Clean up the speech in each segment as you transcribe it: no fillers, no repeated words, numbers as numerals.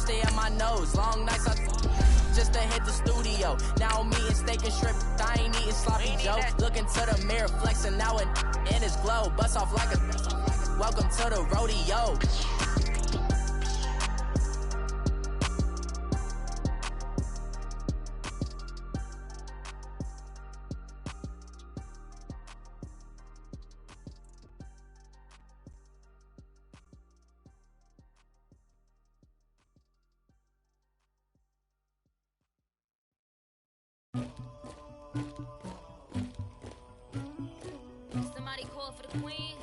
stay at my nose. Long nights just to hit the studio. Now I'm eating steak and shrimp. I ain't eating sloppy Joe. Looking to the mirror, flexing now in his glow. Bust off like a welcome to the rodeo. Somebody call for the queen.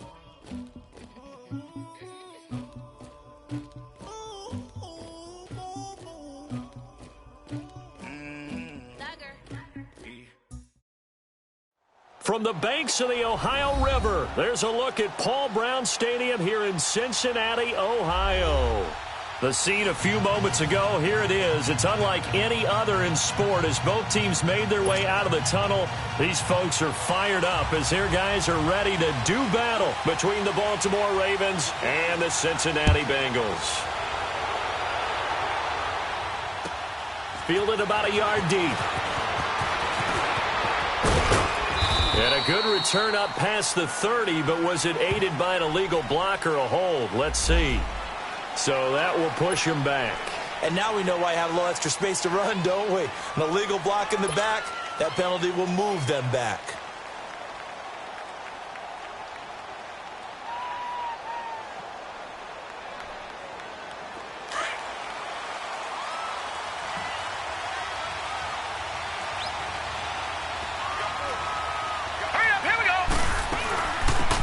From the banks of the Ohio River, there's a look at Paul Brown Stadium here in Cincinnati, Ohio. The scene a few moments ago, here it is. It's unlike any other in sport as both teams made their way out of the tunnel. These folks are fired up as their guys are ready to do battle between the Baltimore Ravens and the Cincinnati Bengals. Fielded about a yard deep. And a good return up past the 30, but was it aided by an illegal block or a hold? Let's see. So that will push him back. And now we know why I have a little extra space to run, don't we? An illegal block in the back, that penalty will move them back.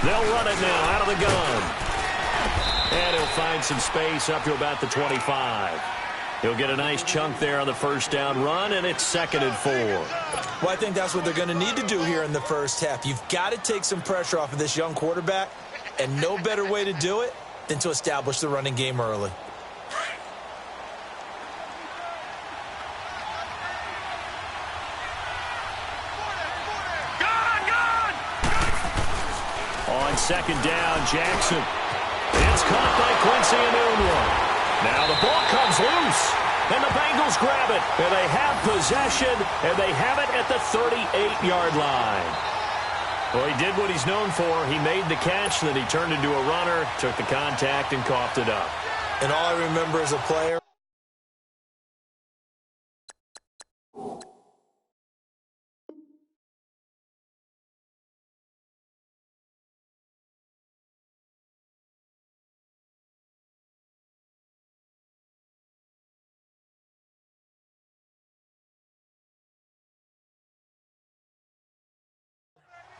They'll run it now out of the gun. And he'll find some space up to about the 25. He'll get a nice chunk there on the first down run, and it's 2nd and 4. Well, I think that's what they're going to need to do here in the first half. You've got to take some pressure off of this young quarterback, and no better way to do it than to establish the running game early. On 2nd down, Jackson. It's caught by Quincy Enunwa. Now the ball comes loose, and the Bengals grab it. And they have possession, and they have it at the 38-yard line. Well, he did what he's known for. He made the catch, then he turned into a runner, took the contact, and coughed it up. And all I remember as a player,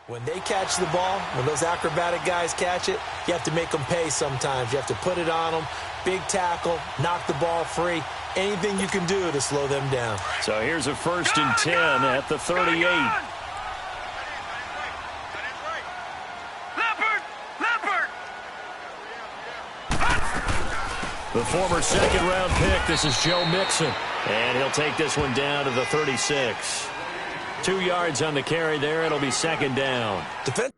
when they catch the ball, when those acrobatic guys catch it, you have to make them pay sometimes. You have to put it on them, big tackle, knock the ball free, anything you can do to slow them down. So here's a 1st and 10 at the 38. The former 2nd-round pick, this is Joe Mixon. And he'll take this one down to the 36. 2 yards on the carry there. It'll be 2nd down. Defense.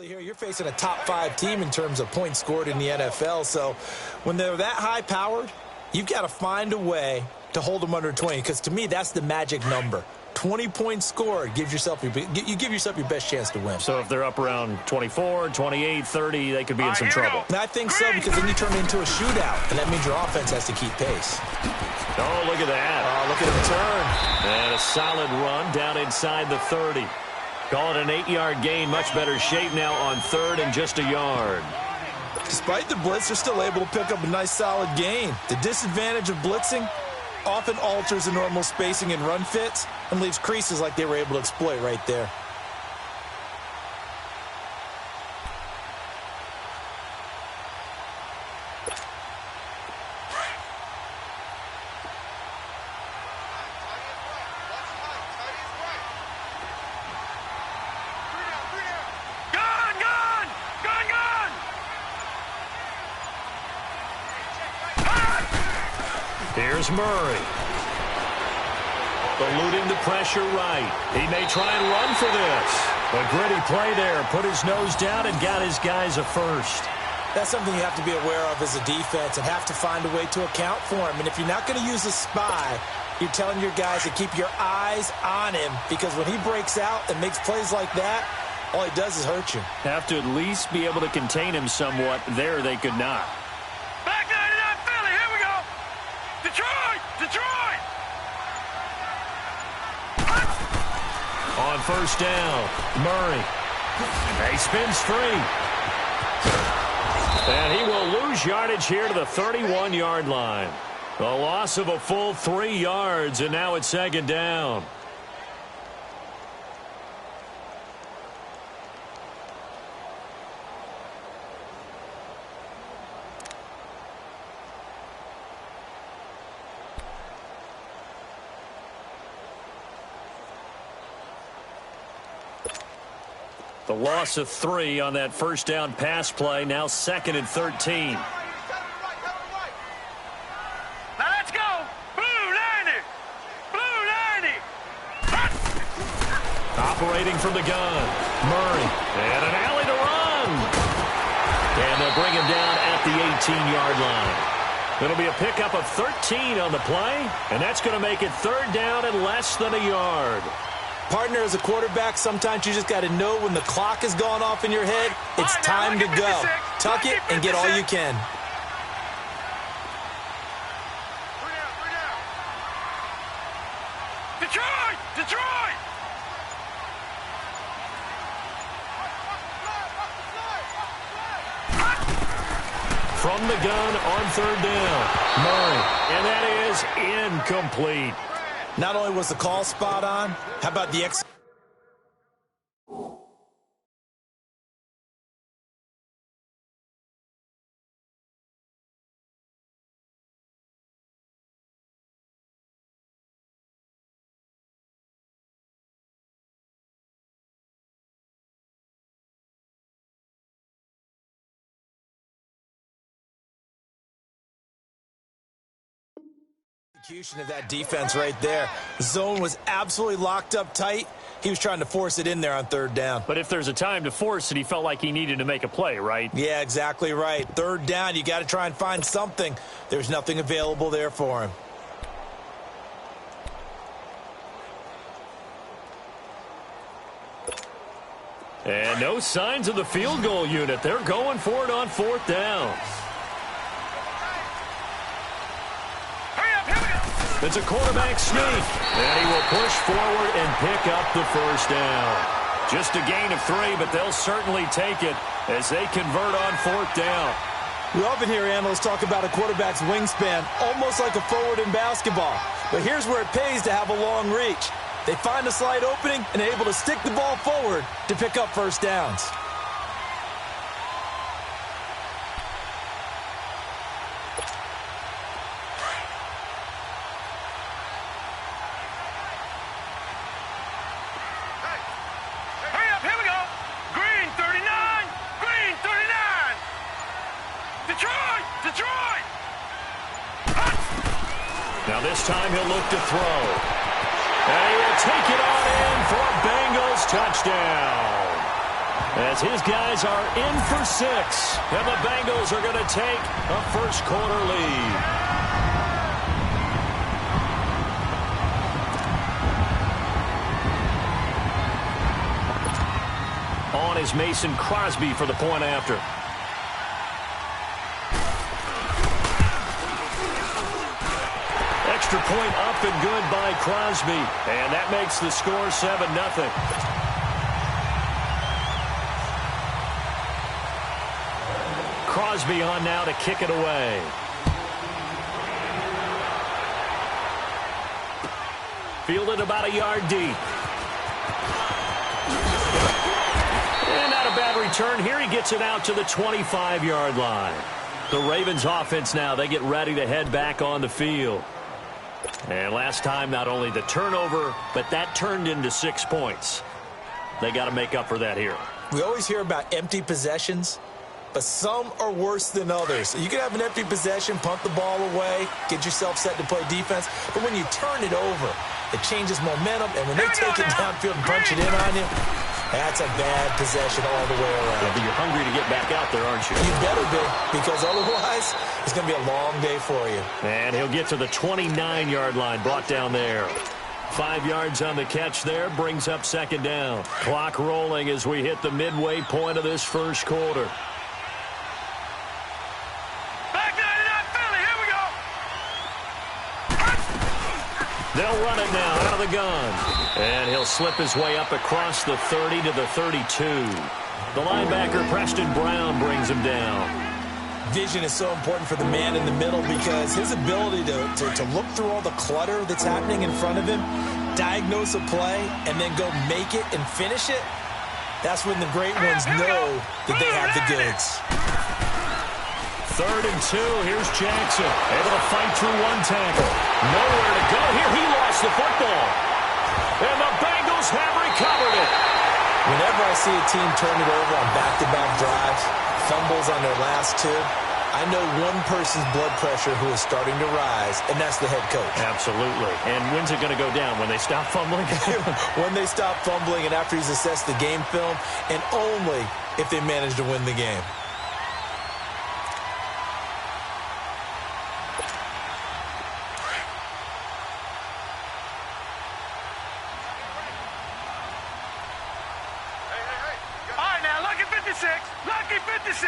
Here, you're facing a top 5 team in terms of points scored in the NFL. So when they're that high-powered, you've got to find a way to hold them under 20. Because to me, that's the magic number. 20 points scored gives yourself you give yourself your best chance to win. So if they're up around 24, 28, 30, they could be in some trouble. And I think so, because then you turn it into a shootout, and that means your offense has to keep pace. Oh, look at that. Oh, look at him turn. And a solid run down inside the 30. Call it an 8-yard gain. Much better shape now on 3rd and just a yard. Despite the blitz, they're still able to pick up a nice solid gain. The disadvantage of blitzing often alters the normal spacing and run fits and leaves creases like they were able to exploit right there. Here's Murray. Eluding the pressure right. He may try and run for this. A gritty play there. Put his nose down and got his guys a first. That's something you have to be aware of as a defense and have to find a way to account for him. And if you're not going to use a spy, you're telling your guys to keep your eyes on him, because when he breaks out and makes plays like that, all he does is hurt you. Have to at least be able to contain him somewhat. There they could not. Back 99 Philly, here we go. Detroit, Detroit. On first down, Murray. He spins free. And he will lose yardage here to the 31-yard line. A loss of a full 3 yards, and now it's second down. The loss of 3 on that first down pass play. Now 2nd and 13. Now let's go. Blue 90. Blue 90. Operating from the gun. Murray. And an alley to run. And they'll bring him down at the 18-yard line. It'll be a pickup of 13 on the play. And that's going to make it 3rd down and less than a yard. Partner, as a quarterback, sometimes you just got to know when the clock has gone off in your head, it's time to go. Tuck it and get all you can. Detroit, Detroit. From the gun on 3rd down. Murray. And that is incomplete. Not only was the call spot on, how about the execution of that defense right there. The zone was absolutely locked up tight. He was trying to force it in there on 3rd down. But if there's a time to force it, he felt like he needed to make a play, right? Yeah, exactly right. 3rd down, you got to try and find something. There's nothing available there for him. And no signs of the field goal unit. They're going for it on 4th down. It's a quarterback sneak, and he will push forward and pick up the first down. Just a gain of 3, but they'll certainly take it as they convert on 4th down. We often hear analysts talk about a quarterback's wingspan, almost like a forward in basketball. But here's where it pays to have a long reach. They find a slight opening and are able to stick the ball forward to pick up first downs. Now this time he'll look to throw. And he will take it on in for a Bengals touchdown. As his guys are in for 6. And the Bengals are going to take a first quarter lead. On is Mason Crosby for the point after. Extra point up and good by Crosby. And that makes the score 7-0. Crosby on now to kick it away. Fielded about a yard deep. And not a bad return here. He gets it out to the 25-yard line. The Ravens offense now, they get ready to head back on the field. And last time, not only the turnover, but that turned into 6 points. They got to make up for that here. We always hear about empty possessions. but some are worse than others. You can have an empty possession, punt the ball away, get yourself set to play defense, but when you turn it over, it changes momentum, and when they take it downfield and punch it in on you, that's a bad possession all the way around. Yeah, but you're hungry to get back out there, aren't you? You better be, because otherwise it's going to be a long day for you. And he'll get to the 29-yard line, brought down there. 5 yards on the catch there, brings up second down. Clock rolling as we hit the midway point of this first quarter. Back 99 Philly, here we go. They'll run it now out of the gun. And he'll slip his way up across the 30 to the 32. The linebacker, Preston Brown, brings him down. Vision is so important for the man in the middle because his ability to look through all the clutter that's happening in front of him, diagnose a play, and then go make it and finish it, that's when the great ones know that they have the goods. 3rd and 2. Here's Jackson. Able to fight through one tackle. Nowhere to go here. He lost the football. And the Bengals have recovered it. Whenever I see a team turn it over on back-to-back drives, fumbles on their last two, I know one person's blood pressure who is starting to rise, and that's the head coach. Absolutely. And when's it going to go down? When they stop fumbling? When they stop fumbling and after he's assessed the game film, and only if they manage to win the game. Lucky 56.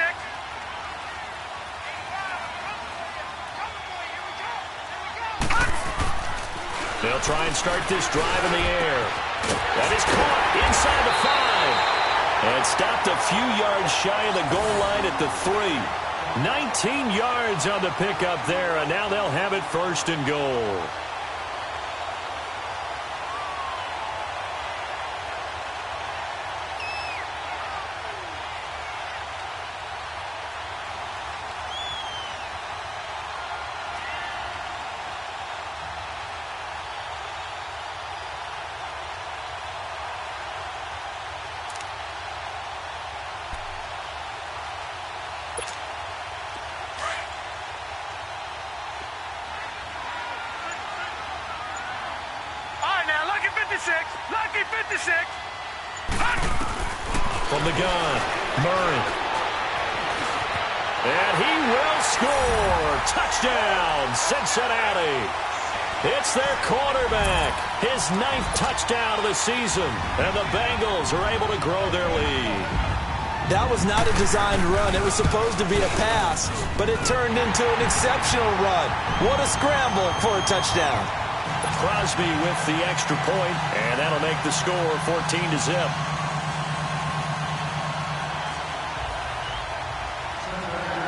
They'll try and start this drive in the air. That is caught inside the 5. And stopped a few yards shy of the goal line at the 3. 19 yards on the pickup there, and now they'll have it 1st and goal. Lucky 56. From the gun, Murray. And he will score. Touchdown, Cincinnati. It's their quarterback. His 9th touchdown of the season. And the Bengals are able to grow their lead. That was not a designed run. It was supposed to be a pass, but it turned into an exceptional run. What a scramble for a touchdown. Crosby with the extra point, and that'll make the score 14-0.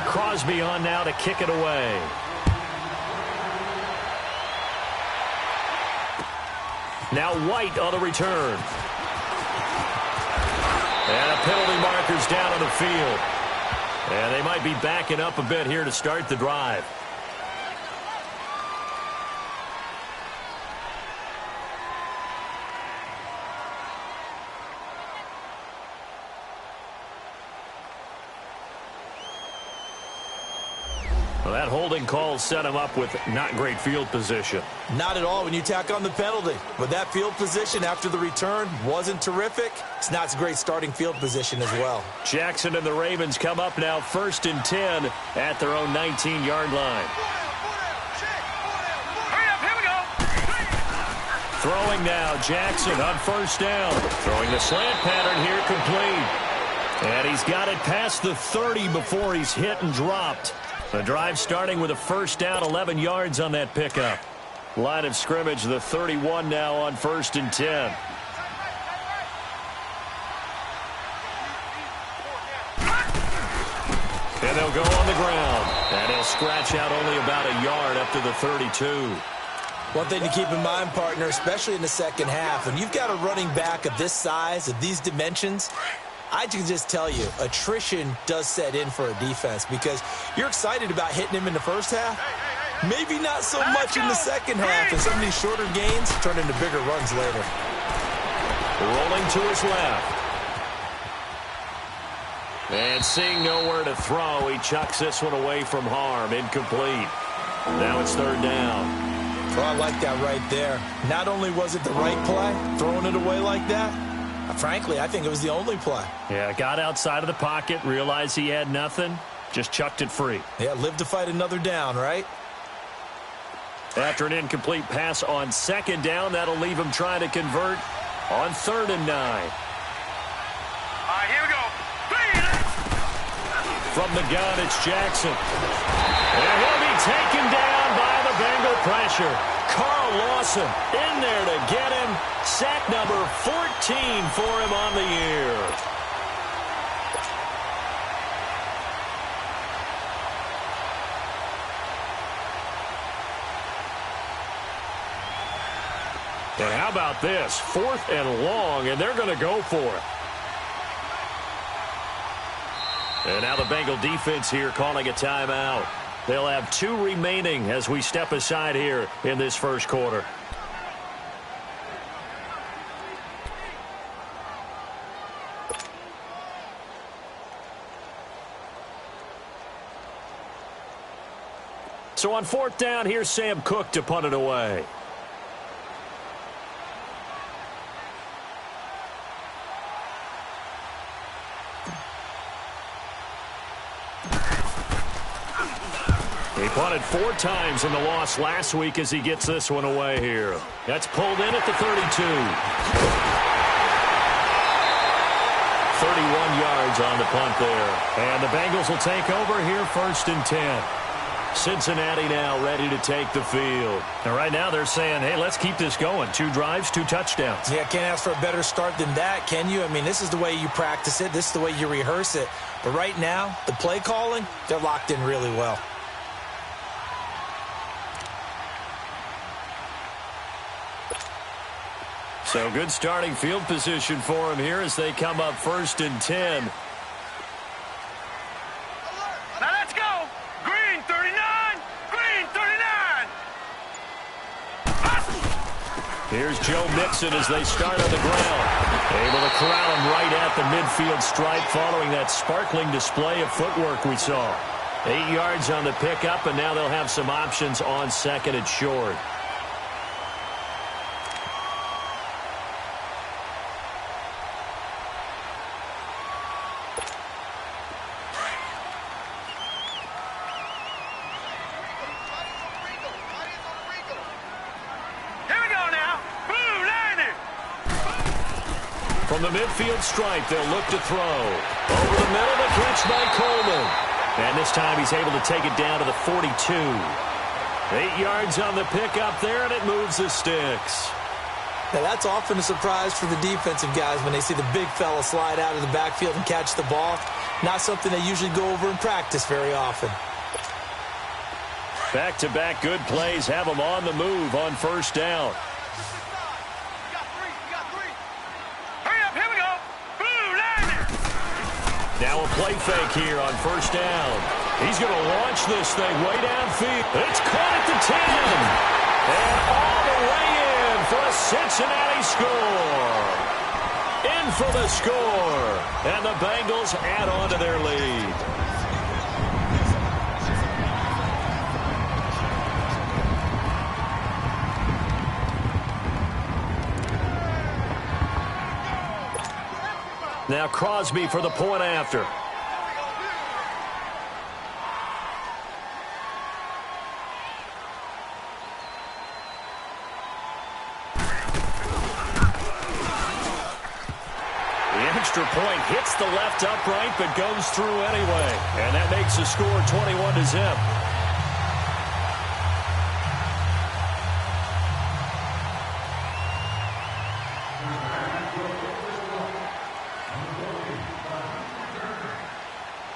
Crosby on now to kick it away. Now White on the return. And a penalty marker's down on the field. And they might be backing up a bit here to start the drive. Well, that holding call set him up with not great field position. Not at all when you tack on the penalty. But that field position after the return wasn't terrific. It's not a great starting field position as well. Jackson and the Ravens come up now 1st and 10 at their own 19-yard line. Hurry up, here we go. Throwing now, Jackson on 1st down. Throwing the slant pattern here complete. And he's got it past the 30 before he's hit and dropped. The drive starting with a 1st down, 11 yards on that pickup. Line of scrimmage, the 31 now on 1st and 10. And they'll go on the ground. And he'll scratch out only about a yard up to the 32. One thing to keep in mind, partner, especially in the second half, when you've got a running back of this size, of these dimensions, I can just tell you, attrition does set in for a defense because you're excited about hitting him in the first half. Maybe not so much in the second half, and some of these shorter gains turn into bigger runs later. Rolling to his left. And seeing nowhere to throw, he chucks this one away from harm. Incomplete. Now it's third down. Well, I like that right there. Not only was it the right play, throwing it away like that, frankly, I think it was the only play. Yeah, got outside of the pocket, realized he had nothing, just chucked it free. Yeah, live to fight another down, right? After an incomplete pass on second down, that'll leave him trying to convert on 3rd and 9. All right, here we go. From the gun, it's Jackson. And he'll be taken down by the Bengal pressure. Carl Lawson in there to get him. Sack number 14 for him on the year. And how about this? 4th and long, and they're going to go for it. And now the Bengal defense here calling a timeout. They'll have 2 remaining as we step aside here in this first quarter. So on 4th down, here's Sam Cook to punt it away. He punted 4 times in the loss last week as he gets this one away here. That's pulled in at the 32. 31 yards on the punt there. And the Bengals will take over here 1st and 10. Cincinnati now ready to take the field. And right now they're saying, hey, let's keep this going. 2 drives, 2 touchdowns. Yeah, can't ask for a better start than that, can you? I mean, this is the way you practice it. This is the way you rehearse it. But right now, the play calling, they're locked in really well. So good starting field position for him here as they come up 1st and 10. Now let's go. Green 39. Green 39. Here's Joe Mixon as they start on the ground. Able to corral him right at the midfield stripe following that sparkling display of footwork we saw. 8 yards on the pickup, and now they'll have some options on 2nd and short. From the midfield stripe, they'll look to throw. Over the middle, the catch by Coleman. And this time he's able to take it down to the 42. 8 yards on the pickup there, and it moves the sticks. Now, that's often a surprise for the defensive guys when they see the big fella slide out of the backfield and catch the ball. Not something they usually go over in practice very often. Back-to-back good plays have them on the move on 1st down. Now a play fake here on 1st down. He's going to launch this thing way downfield. It's caught at the 10. And all the way in for a Cincinnati score. In for the score. And the Bengals add on to their lead. Now Crosby for the point after. The extra point hits the left upright but goes through anyway. And that makes the score 21-0.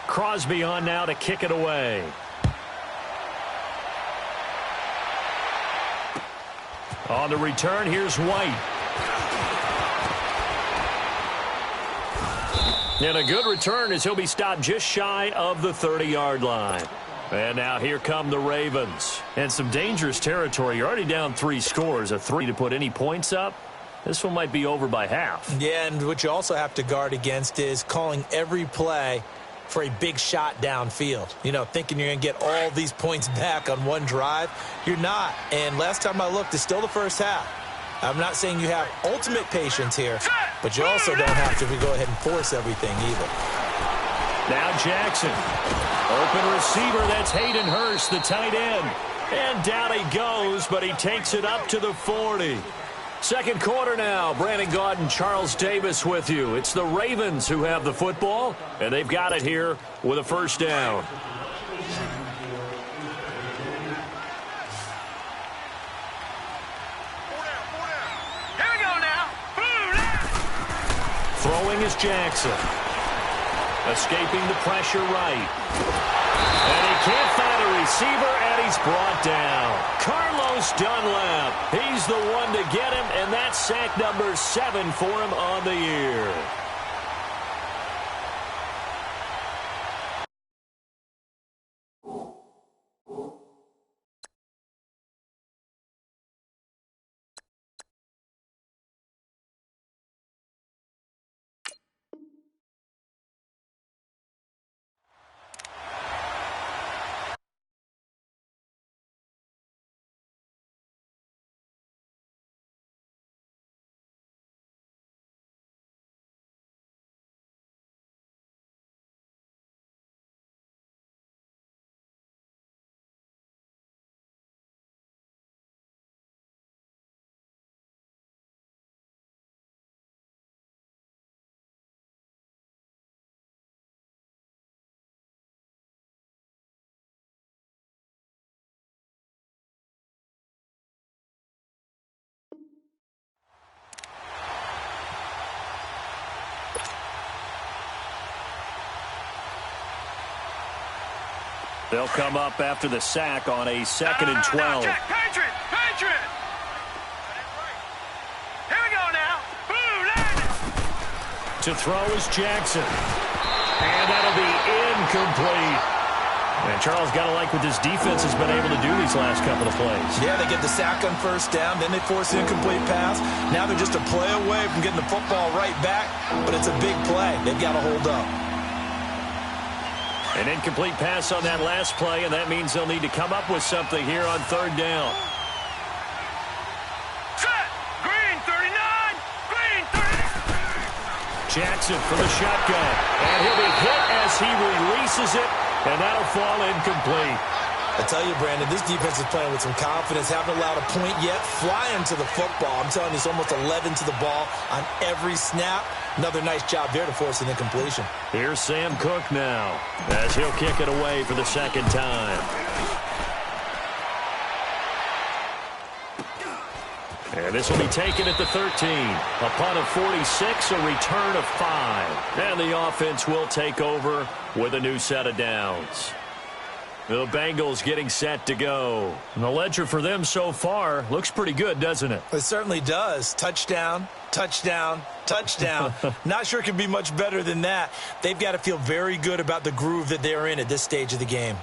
Crosby on now to kick it away. On the return, here's White. And a good return as he'll be stopped just shy of the 30-yard line. And now here come the Ravens. And some dangerous territory. You're already down 3 scores. A 3 to put any points up. this one might be over by half. Yeah, and what you also have to guard against is calling every play for a big shot downfield. You know, thinking you're going to get all these points back on one drive. You're not. And last time I looked, it's still the first half. I'm not saying you have ultimate patience here, but you also don't have to go ahead and force everything either. Now Jackson. Open receiver, that's Hayden Hurst, the tight end. And down he goes, but he takes it up to the 40. Second quarter now. Brandon Gaudin, Charles Davis with you. It's the Ravens who have the football, and they've got it here with a first down. Here we go now. Throwing is Jackson. Escaping the pressure right. And he can't find a receiver, and he's brought down. Carlos Dunlap. He's the one to get him, and that's sack number 7 for him on the year. They'll come up after the sack on a 2nd and 12. Patriot! Patriot! Here we go now. To throw is Jackson. And that'll be incomplete. And Charles, got to like what this defense has been able to do these last couple of plays. Yeah, they get the sack on first down, then they force an incomplete pass. Now they're just a play away from getting the football right back, but it's a big play. They've got to hold up. An incomplete pass on that last play, and that means they'll need to come up with something here on 3rd down. Set! Green 39! Green 39! Jackson for the shotgun. And he'll be hit as he releases it, and that'll fall incomplete. I tell you, Brandon, this defense is playing with some confidence. Haven't allowed a point yet. Flying to the football. I'm telling you, it's almost 11 to the ball on every snap. Another nice job there to force an incompletion. Here's Sam Cook now as he'll kick it away for the second time. And this will be taken at the 13. A punt of 46, a return of 5. And the offense will take over with a new set of downs. The Bengals getting set to go. And the ledger for them so far looks pretty good, doesn't it? It certainly does. Touchdown, touchdown, touchdown. Not sure it can be much better than that. They've got to feel very good about the groove that they're in at this stage of the game.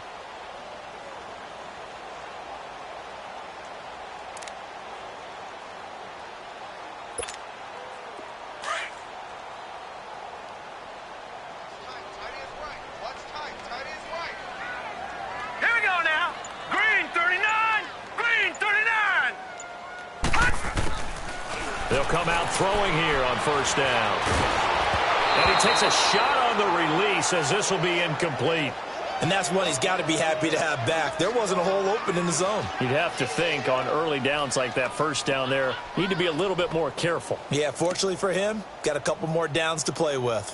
They'll come out throwing here on first down. And he takes a shot on the release as this will be incomplete. And that's one he's got to be happy to have back. There wasn't a hole open in the zone. You'd have to think on early downs like that first down there, need to be a little bit more careful. Yeah, fortunately for him, got a couple more downs to play with.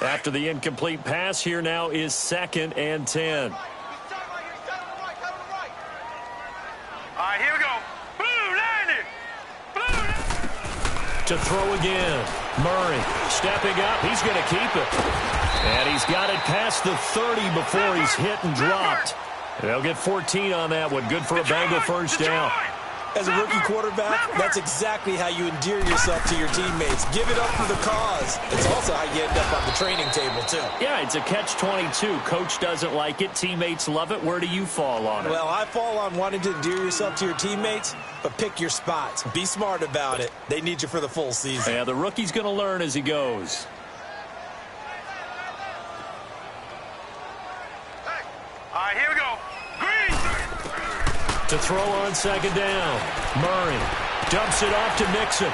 After the incomplete pass, here now is 2nd and 10. All right, here we go. To throw again. Murray stepping up. He's going to keep it. And he's got it past the 30 before he's hit and dropped. They'll get 14 on that one. Good for a Bengal first down. As a rookie quarterback, that's exactly how you endear yourself to your teammates. Give it up for the cause. It's also how you end up on the training table, too. Yeah, it's a catch-22. Coach doesn't like it. Teammates love it. Where do you fall on it? Well, I fall on wanting to endear yourself to your teammates, but pick your spots. Be smart about it. They need you for the full season. Yeah, the rookie's going to learn as he goes. All right, here we go. Green. To throw on second down. Murray dumps it off to Mixon.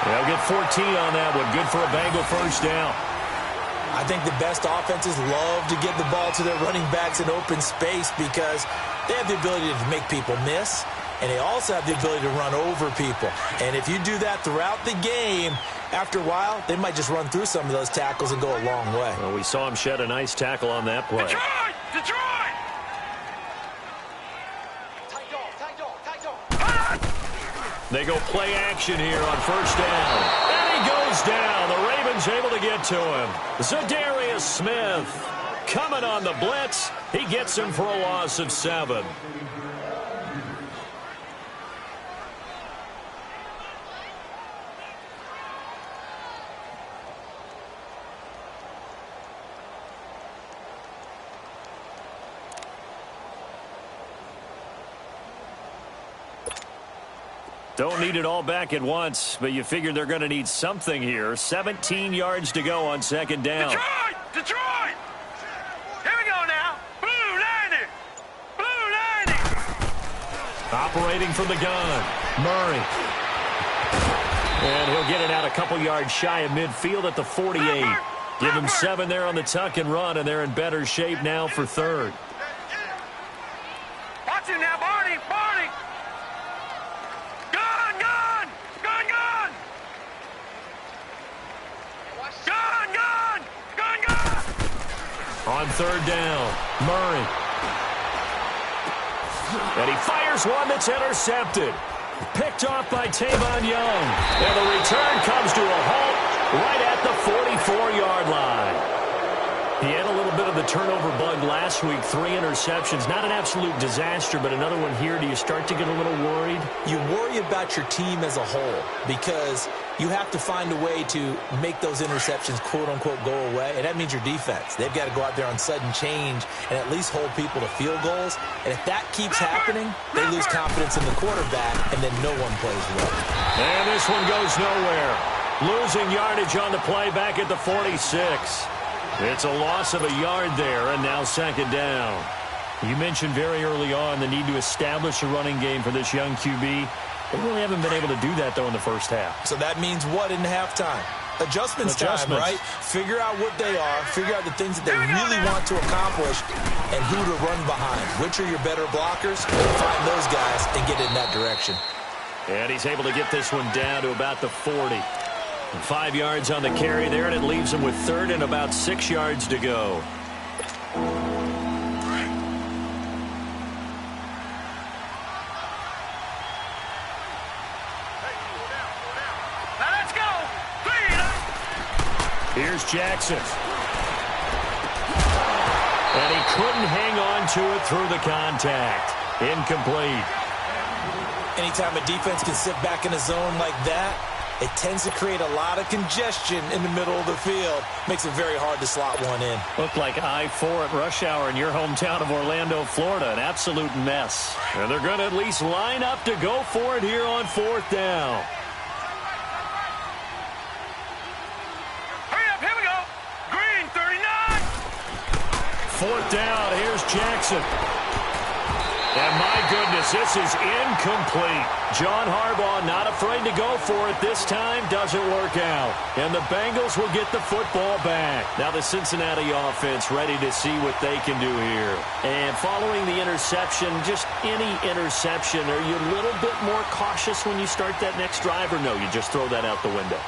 They'll get 14 on that one. Good for a Bengal first down. I think the best offenses love to get the ball to their running backs in open space because they have the ability to make people miss, and they also have the ability to run over people. And if you do that throughout the game, after a while, they might just run through some of those tackles and go a long way. Well, we saw him shed a nice tackle on that play. Detroit! Detroit! They go play action here on first down. And he goes down. The Ravens able to get to him. Zadarius Smith coming on the blitz. He gets him for a loss of 7. Don't need it all back at once, but you figure they're going to need something here. 17 yards to go on second down. Detroit! Detroit! Here we go now. Blue 90! Blue 90! Operating from the gun. Murray. And he'll get it out a couple yards shy of midfield at the 48. Give him 7 there on the tuck and run, and they're in better shape now for third. Watch him now, Barney! Barney! Gun! Gun! Gun! Gun! Gun! Gun! Gun! Gun! On third down, Murray. And he fires one that's intercepted. Picked off by Tavon Young. And the return comes to a halt right at the 44-yard line. He had a little bit of the turnover bug last week, 3 interceptions. Not an absolute disaster, but another one here. Do you start to get a little worried? You worry about your team as a whole because you have to find a way to make those interceptions, quote-unquote, go away, and that means your defense. They've got to go out there on sudden change and at least hold people to field goals. And if that keeps happening, they lose confidence in the quarterback, and then no one plays well. And this one goes nowhere. Losing yardage on the play back at the 46. It's a loss of a yard there, and now second down. You mentioned very early on the need to establish a running game for this young QB. They really haven't been able to do that, though, in the first half. So that means what in halftime? Adjustments time, right? Figure out what they are, figure out the things that they really want to accomplish, and who to run behind. Which are your better blockers? Find those guys and get in that direction. And he's able to get this one down to about the 40. 5 yards on the carry there, and it leaves him with third and about 6 yards to go. Now let's go! Here's Jackson. And he couldn't hang on to it through the contact. Incomplete. Anytime a defense can sit back in a zone like that, it tends to create a lot of congestion in the middle of the field. Makes it very hard to slot one in. Looked like I-4 at rush hour in your hometown of Orlando, Florida. An absolute mess. And they're going to at least line up to go for it here on fourth down. Hurry up, here we go! Green 39! Fourth down, here's Jackson. And my goodness, this is incomplete. John Harbaugh not afraid to go for it this time. Doesn't work out. And the Bengals will get the football back. Now the Cincinnati offense ready to see what they can do here. And following the interception, just any interception, are you a little bit more cautious when you start that next drive, or no, you just throw that out the window?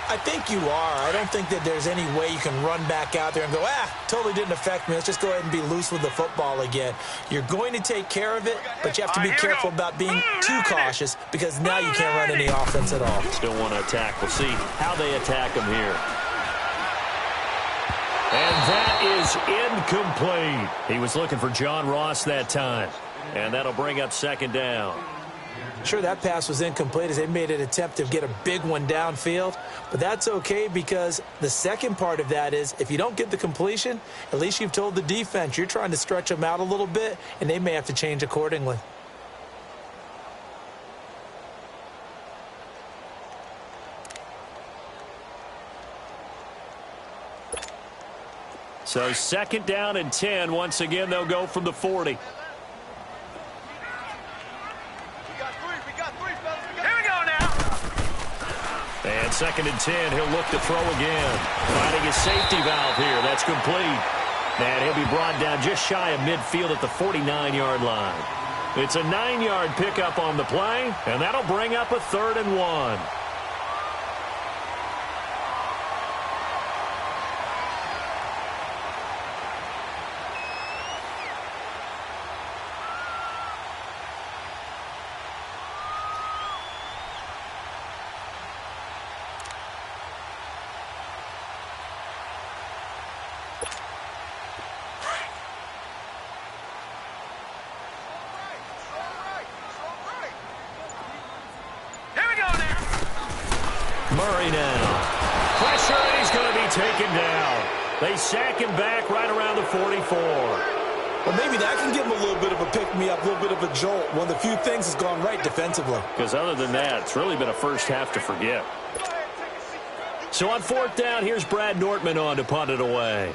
I think you are. I don't think that there's any way you can run back out there and go, totally didn't affect me. Let's just go ahead and be loose with the football again. You're going to take care of it, but you have to be careful about being too cautious because now you can't run any offense at all. Still want to attack. We'll see how they attack him here. And that is incomplete. He was looking for John Ross that time. And that'll bring up second down. Sure, that pass was incomplete as they made an attempt to get a big one downfield. But that's okay because the second part of that is if you don't get the completion, at least you've told the defense you're trying to stretch them out a little bit, and they may have to change accordingly. So second down and 10. Once again, they'll go from the 40. And second and 10, he'll look to throw again. Finding his safety valve here. That's complete. And he'll be brought down just shy of midfield at the 49-yard line. It's a 9-yard pickup on the play, and that'll bring up a 3rd and 1. Murray now. Pressure, and he's going to be taken down. They sack him back right around the 44. Well, maybe that can give him a little bit of a pick-me-up, a little bit of a jolt. One of the few things has gone right defensively. Because other than that, it's really been a first half to forget. So on 4th down, here's Brad Nortman on to punt it away.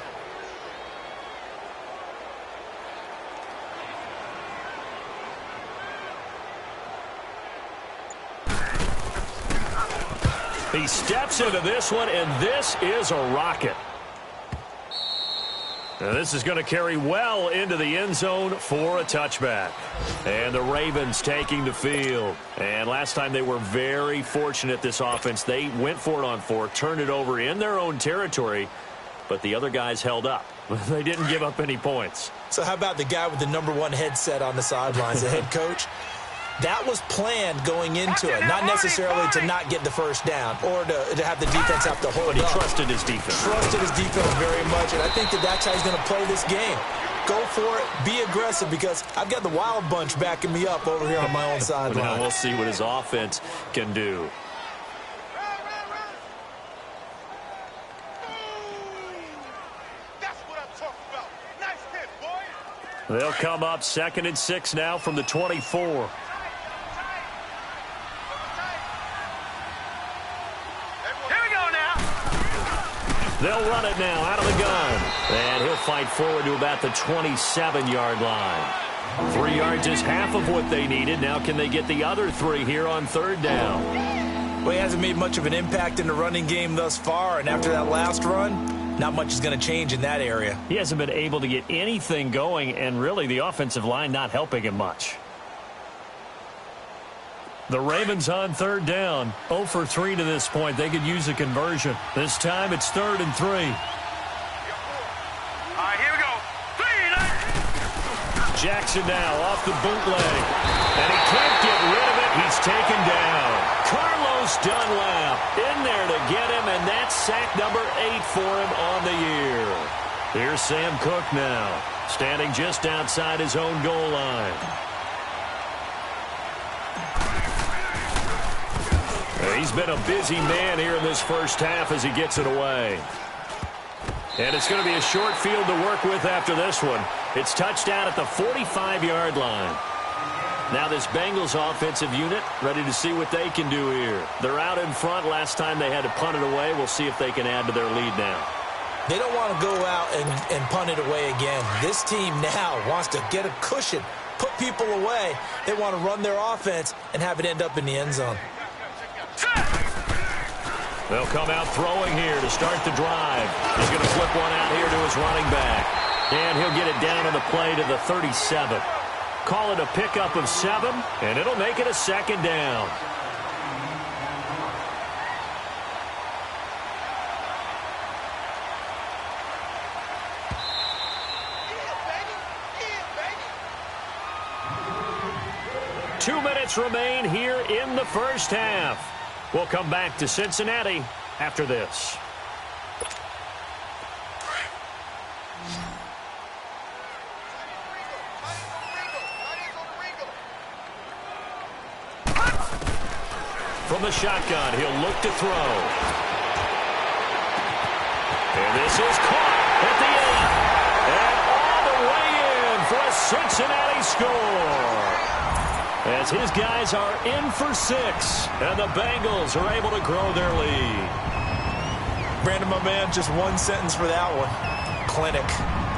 He steps into this one, and this is a rocket. Now this is going to carry well into the end zone for a touchback. And the Ravens taking the field. And last time they were very fortunate, this offense. They went for it on 4, turned it over in their own territory, but the other guys held up. They didn't give up any points. So how about the guy with the #1 headset on the sidelines, the head coach? That was planned going into it, not necessarily to not get the first down or to have the defense have to hold But he up. trusted his defense. Trusted his defense very much, and I think that's how he's going to play this game. Go for it, be aggressive, because I've got the wild bunch backing me up over here on my own sideline. Now we'll see what his offense can do. They'll come up 2nd and 6 now from the 24. They'll run it now out of the gun. And he'll fight forward to about the 27-yard line. 3 yards is half of what they needed. Now can they get the other 3 here on 3rd down? Well, he hasn't made much of an impact in the running game thus far, and after that last run, not much is going to change in that area. He hasn't been able to get anything going, and really the offensive line not helping him much. The Ravens on 3rd down. 0 for 3 to this point. They could use a conversion. This time it's 3rd and 3. All right, here we go. Jackson now off the bootleg. And he can't get rid of it. He's taken down. Carlos Dunlap in there to get him, and that's sack number 8 for him on the year. Here's Sam Cook now, standing just outside his own goal line. He's been a busy man here in this first half as he gets it away. And it's going to be a short field to work with after this one. It's touchdown at the 45-yard line. Now this Bengals offensive unit ready to see what they can do here. They're out in front. Last time they had to punt it away. We'll see if they can add to their lead now. They don't want to go out and punt it away again. This team now wants to get a cushion, put people away. They want to run their offense and have it end up in the end zone. They'll come out throwing here to start the drive. He's going to flip one out here to his running back. And he'll get it down on the play to the 37. Call it a pickup of 7, and it'll make it a 2nd down. Yeah, baby. 2 minutes remain here in the first half. We'll come back to Cincinnati after this. From the shotgun, he'll look to throw. And this is caught at the end. And all the way in for a Cincinnati score. As his guys are in for 6. And the Bengals are able to grow their lead. Brandon, my man, just one sentence for that one. Clinic.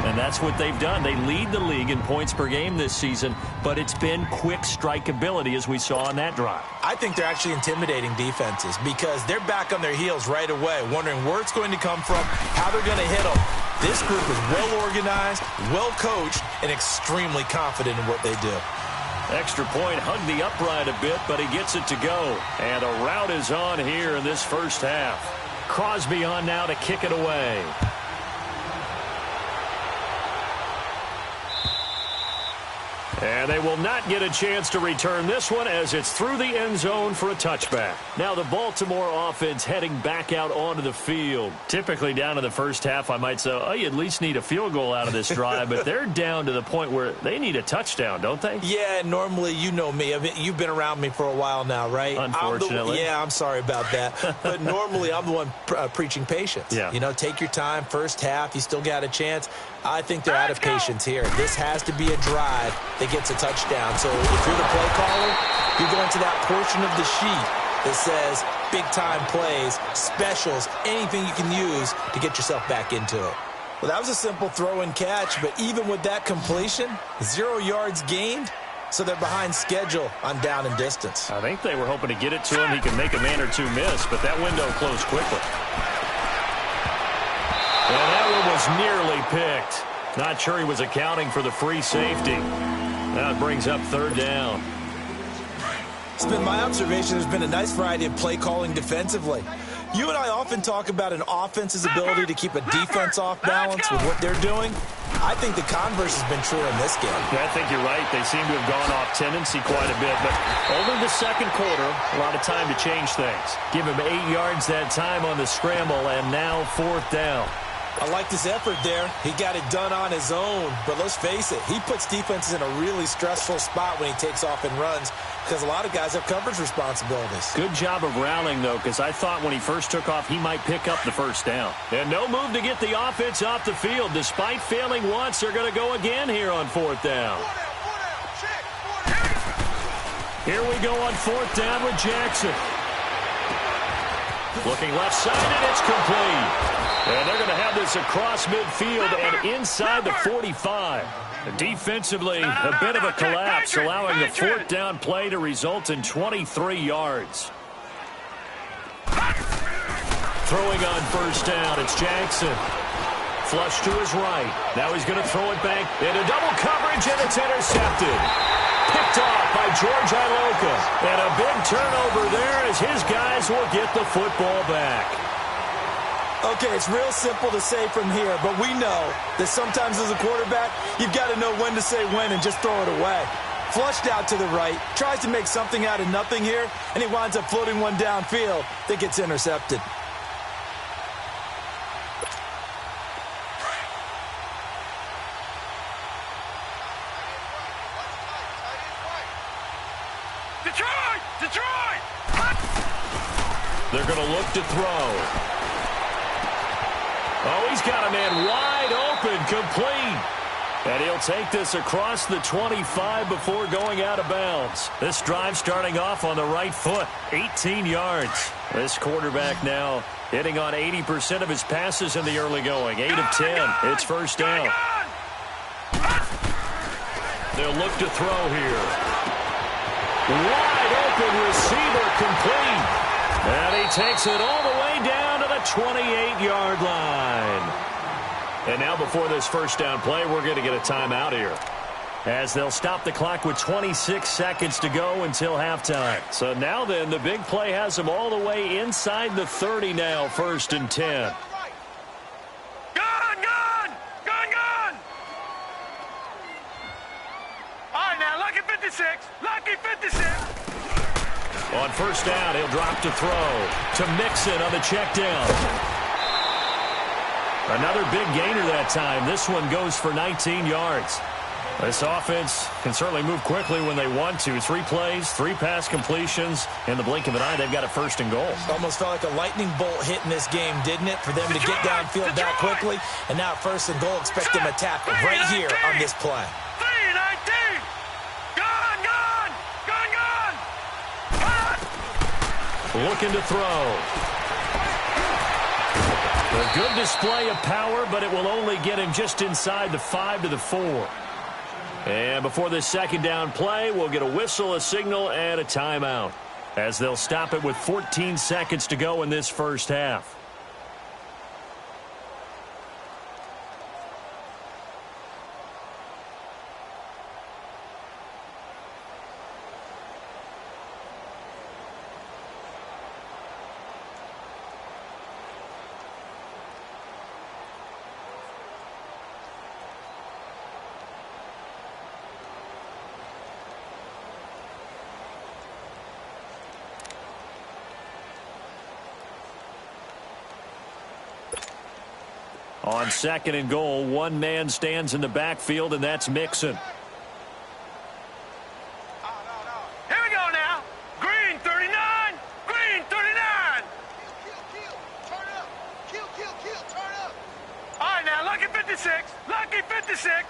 And that's what they've done. They lead the league in points per game this season, but it's been quick strikeability as we saw on that drive. I think they're actually intimidating defenses because they're back on their heels right away, wondering where it's going to come from, how they're going to hit them. This group is well organized, well coached, and extremely confident in what they do. Extra point, hugged the upright a bit, but he gets it to go. And a rout is on here in this first half. Crosby on now to kick it away. And they will not get a chance to return this one as it's through the end zone for a touchback. Now the Baltimore offense heading back out onto the field. Typically down in the first half, I might say, oh, you at least need a field goal out of this drive, but they're down to the point where they need a touchdown, don't they? Yeah, normally, you know me. I mean, you've been around me for a while now, right? Unfortunately. I'm sorry about that. But normally, I'm the one preaching patience. Yeah. You know, take your time. First half, you still got a chance. I think they're out of patience here. This has to be a drive that gets a touchdown. So if you're the play caller, you're going to that portion of the sheet that says big-time plays, specials, anything you can use to get yourself back into it. Well, that was a simple throw and catch, but even with that completion, 0 yards gained, so they're behind schedule on down and distance. I think they were hoping to get it to him. He can make a man or two miss, but that window closed quickly. And that one was nearly picked. Not sure he was accounting for the free safety. Now it brings up third down. It's been my observation there's been a nice variety of play calling defensively. You and I often talk about an offense's ability to keep a defense off balance with what they're doing. I think the converse has been true in this game. Yeah, I think you're right. They seem to have gone off tendency quite a bit, but over the second quarter, a lot of time to change things. Give him 8 yards that time on the scramble, and now fourth down. I like this effort there. He got it done on his own. But let's face it, he puts defenses in a really stressful spot when he takes off and runs because a lot of guys have coverage responsibilities. Good job of rallying, though, because I thought when he first took off, he might pick up the first down. And no move to get the offense off the field. Despite failing once, they're going to go again here on fourth down. Here we go on fourth down with Jackson. Looking left side, and it's complete. And they're going to have this across midfield and inside the 45. Defensively, a bit of a collapse, allowing the fourth down play to result in 23 yards. Throwing on first down, it's Jackson. Flush to his right. Now he's going to throw it back into double coverage, and it's intercepted. Picked off by George Iloka. And a big turnover there as his guys will get the football back. Okay, it's real simple to say from here, but we know that sometimes as a quarterback, you've got to know when to say when and just throw it away. Flushed out to the right, tries to make something out of nothing here, and he winds up floating one downfield that gets intercepted. Detroit! They're going to look to throw. Oh, he's got a man wide open, complete. And he'll take this across the 25 before going out of bounds. This drive starting off on the right foot, 18 yards. This quarterback now hitting on 80% of his passes in the early going, 8 of 10. It's first down. They'll look to throw here. Wide open receiver, complete. And he takes it all the way down to the 28-yard line. And now before this first down play, we're going to get a timeout here, as they'll stop the clock with 26 seconds to go until halftime. So now then, the big play has them all the way inside the 30 now, 1st and 10. Gun! All right, now, lucky 56. Lucky 56. On first down, he'll drop to throw to Mixon on the check down. Another big gainer that time. This one goes for 19 yards. This offense can certainly move quickly when they want to. 3 plays, 3 pass completions. In the blink of an eye, they've got a 1st and goal. It almost felt like a lightning bolt hit in this game, didn't it? For them to get downfield that quickly. And now 1st and goal, expect them to tackle right here on this play. 3-19. Gone. Looking to throw. A good display of power, but it will only get him just inside the 5 to the 4. And before this 2nd down play, we'll get a whistle, a signal, and a timeout, as they'll stop it with 14 seconds to go in this 1st half. On 2nd and goal, one man stands in the backfield, and that's Mixon. Here we go now. Green 39. Green 39. Turn up. Kill. Turn up. All right, now, Lucky 56. Lucky 56.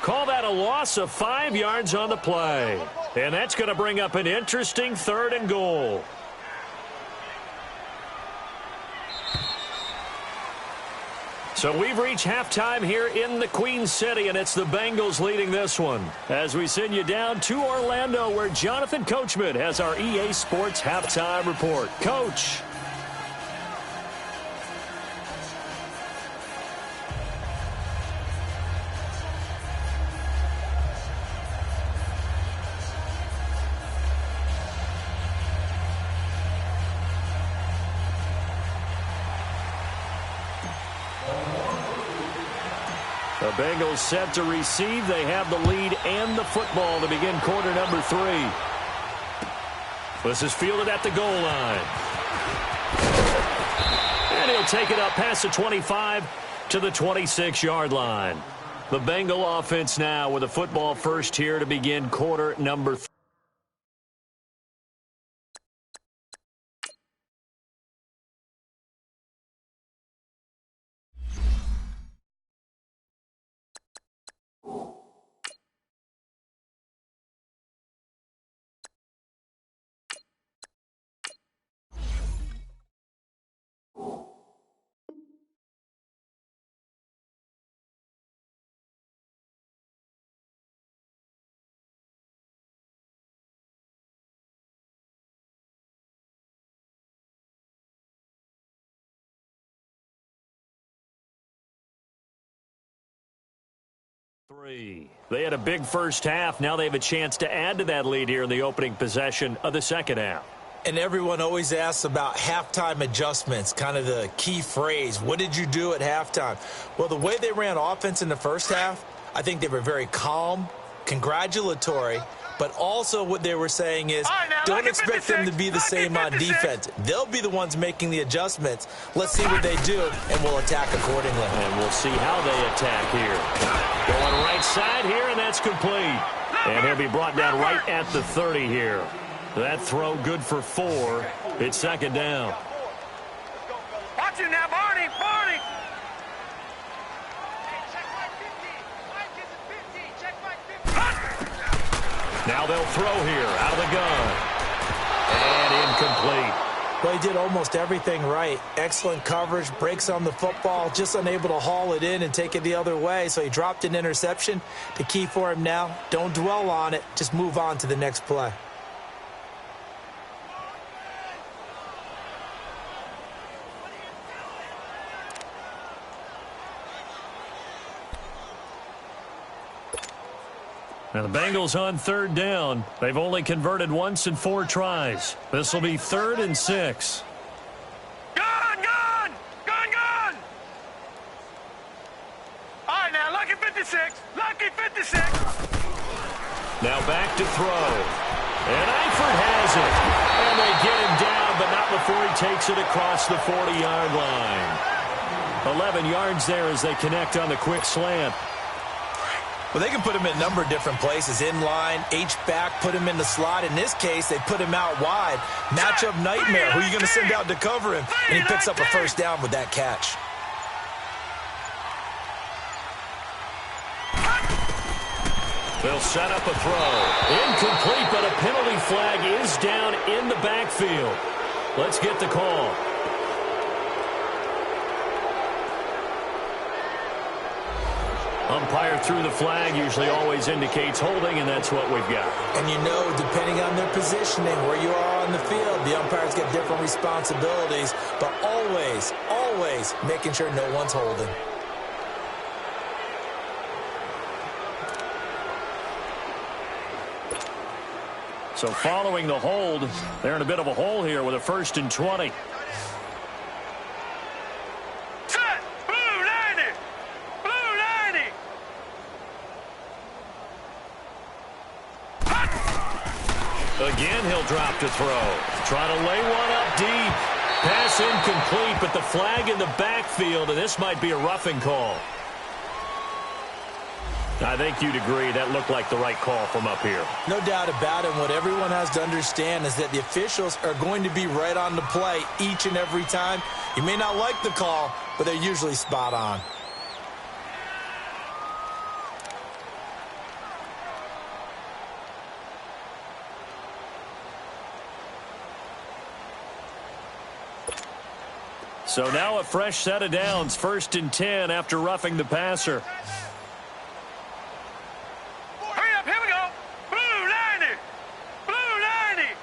Call that a loss of 5 yards on the play. And that's going to bring up an interesting 3rd and goal. So we've reached halftime here in the Queen City, and it's the Bengals leading this one. As we send you down to Orlando, where Jonathan Coachman has our EA Sports halftime report. Coach. The Bengals set to receive. They have the lead and the football to begin quarter number 3. This is fielded at the goal line. And he'll take it up past the 25 to the 26-yard line. The Bengal offense now with a football first here to begin quarter number 3. They had a big first half. Now they have a chance to add to that lead here in the opening possession of the 2nd half. And everyone always asks about halftime adjustments, kind of the key phrase. What did you do at halftime? Well, the way they ran offense in the first half, I think they were very calm, congratulatory, but also what they were saying is don't expect them to be the same on defense. They'll be the ones making the adjustments. Let's see what they do, and we'll attack accordingly. And we'll see how they attack here. Going right side here, and that's complete. And he'll be brought down right at the 30 here. That throw good for 4. It's 2nd down. Watch you now, Barney. Now they'll throw here out of the gun. And incomplete. Well, he did almost everything right. Excellent coverage, breaks on the football, just unable to haul it in and take it the other way. So he dropped an interception. The key for him now, don't dwell on it. Just move on to the next play. Now the Bengals on 3rd down. They've only converted once in 4 tries. This will be 3rd and 6. Gone! All right, now, Lucky 56. Now back to throw. And Eifert has it. And they get him down, but not out before he takes it across the 40-yard line. 11 yards there as they connect on the quick slant. Well, they can put him in a number of different places. In line, H-back, put him in the slot. In this case, they put him out wide. Matchup nightmare. Who are you going to send out to cover him? And he picks up a first down with that catch. They'll set up a throw. Incomplete, but a penalty flag is down in the backfield. Let's get the call. Umpire threw the flag, usually always indicates holding, and that's what we've got. And you know, depending on their positioning, where you are on the field, the umpires get different responsibilities, but always, always making sure no one's holding. So following the hold, they're in a bit of a hole here with a 1st and 20. Set! Blue 90! Blue 90! Again, he'll drop to throw. Trying to lay one up deep. Pass incomplete, but the flag in the backfield, and this might be a roughing call. I think you'd agree that looked like the right call from up here. No doubt about it. What everyone has to understand is that the officials are going to be right on the play each and every time. You may not like the call, but they're usually spot on. So now a fresh set of downs, 1st and 10 after roughing the passer. Hurry up, here we go! Blue 90! Blue 90!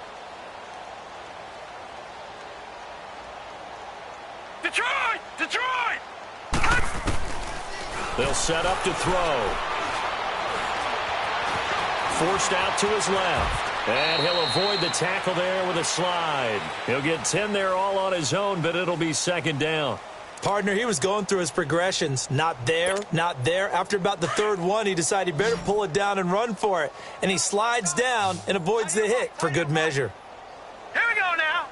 Detroit! Detroit! They'll set up to throw. Forced out to his left. And he'll avoid the tackle there with a slide. He'll get 10 there all on his own, but it'll be 2nd down. Partner, he was going through his progressions. Not there, not there. After about the 3rd one, he decided he better pull it down and run for it. And he slides down and avoids the hit for good measure. Here we go now!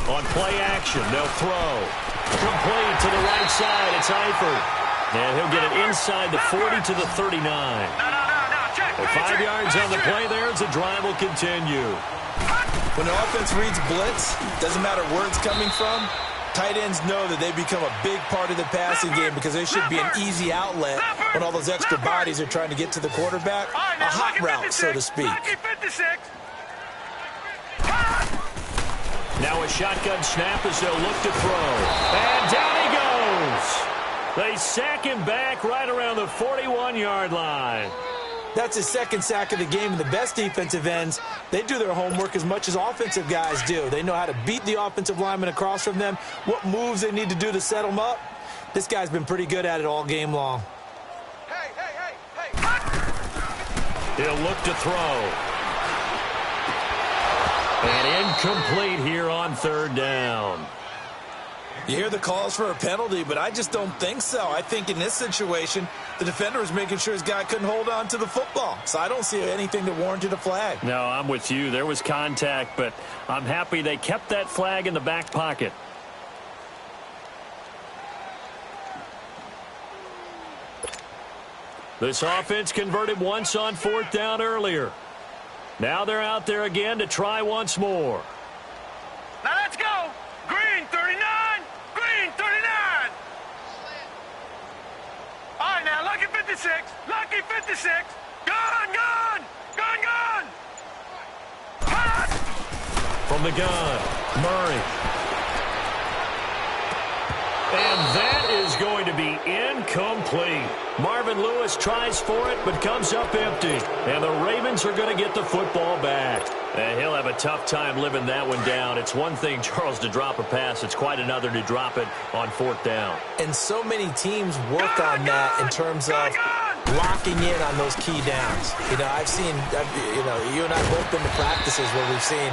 On play action, they'll throw. Complete to the right side. It's Eifert. And he'll get it inside the 40 to the 39. With 5 yards on the play there as the drive will continue. When the offense reads blitz, doesn't matter where it's coming from, tight ends know that they become a big part of the passing game because they should be an easy outlet when all those extra bodies are trying to get to the quarterback. A hot route, so to speak. Now a shotgun snap as they'll look to throw. And down he goes. They sack him back right around the 41-yard line. That's his 2nd sack of the game, and the best defensive ends, they do their homework as much as offensive guys do. They know how to beat the offensive lineman across from them, what moves they need to do to set them up. This guy's been pretty good at it all game long. Hey, hey, hey, hey. He'll look to throw. And incomplete here on 3rd down. You hear the calls for a penalty, but I just don't think so. I think in this situation, the defender was making sure his guy couldn't hold on to the football. So I don't see anything that warranted a flag. No, I'm with you. There was contact, but I'm happy they kept that flag in the back pocket. This offense converted once on 4th down earlier. Now they're out there again to try once more. Now let's go! Green 39! Green 39! All right, now, lucky 56! Lucky 56! Gun, gun! Gun, gun! Hot! From the gun, Murray. And that is going to be incomplete. Marvin Lewis tries for it, but comes up empty. And the Ravens are going to get the football back. And he'll have a tough time living that one down. It's one thing, Charles, to drop a pass. It's quite another to drop it on 4th down. And so many teams work on that in terms of locking in on those key downs. You know, you and I both been to practices where we've seen,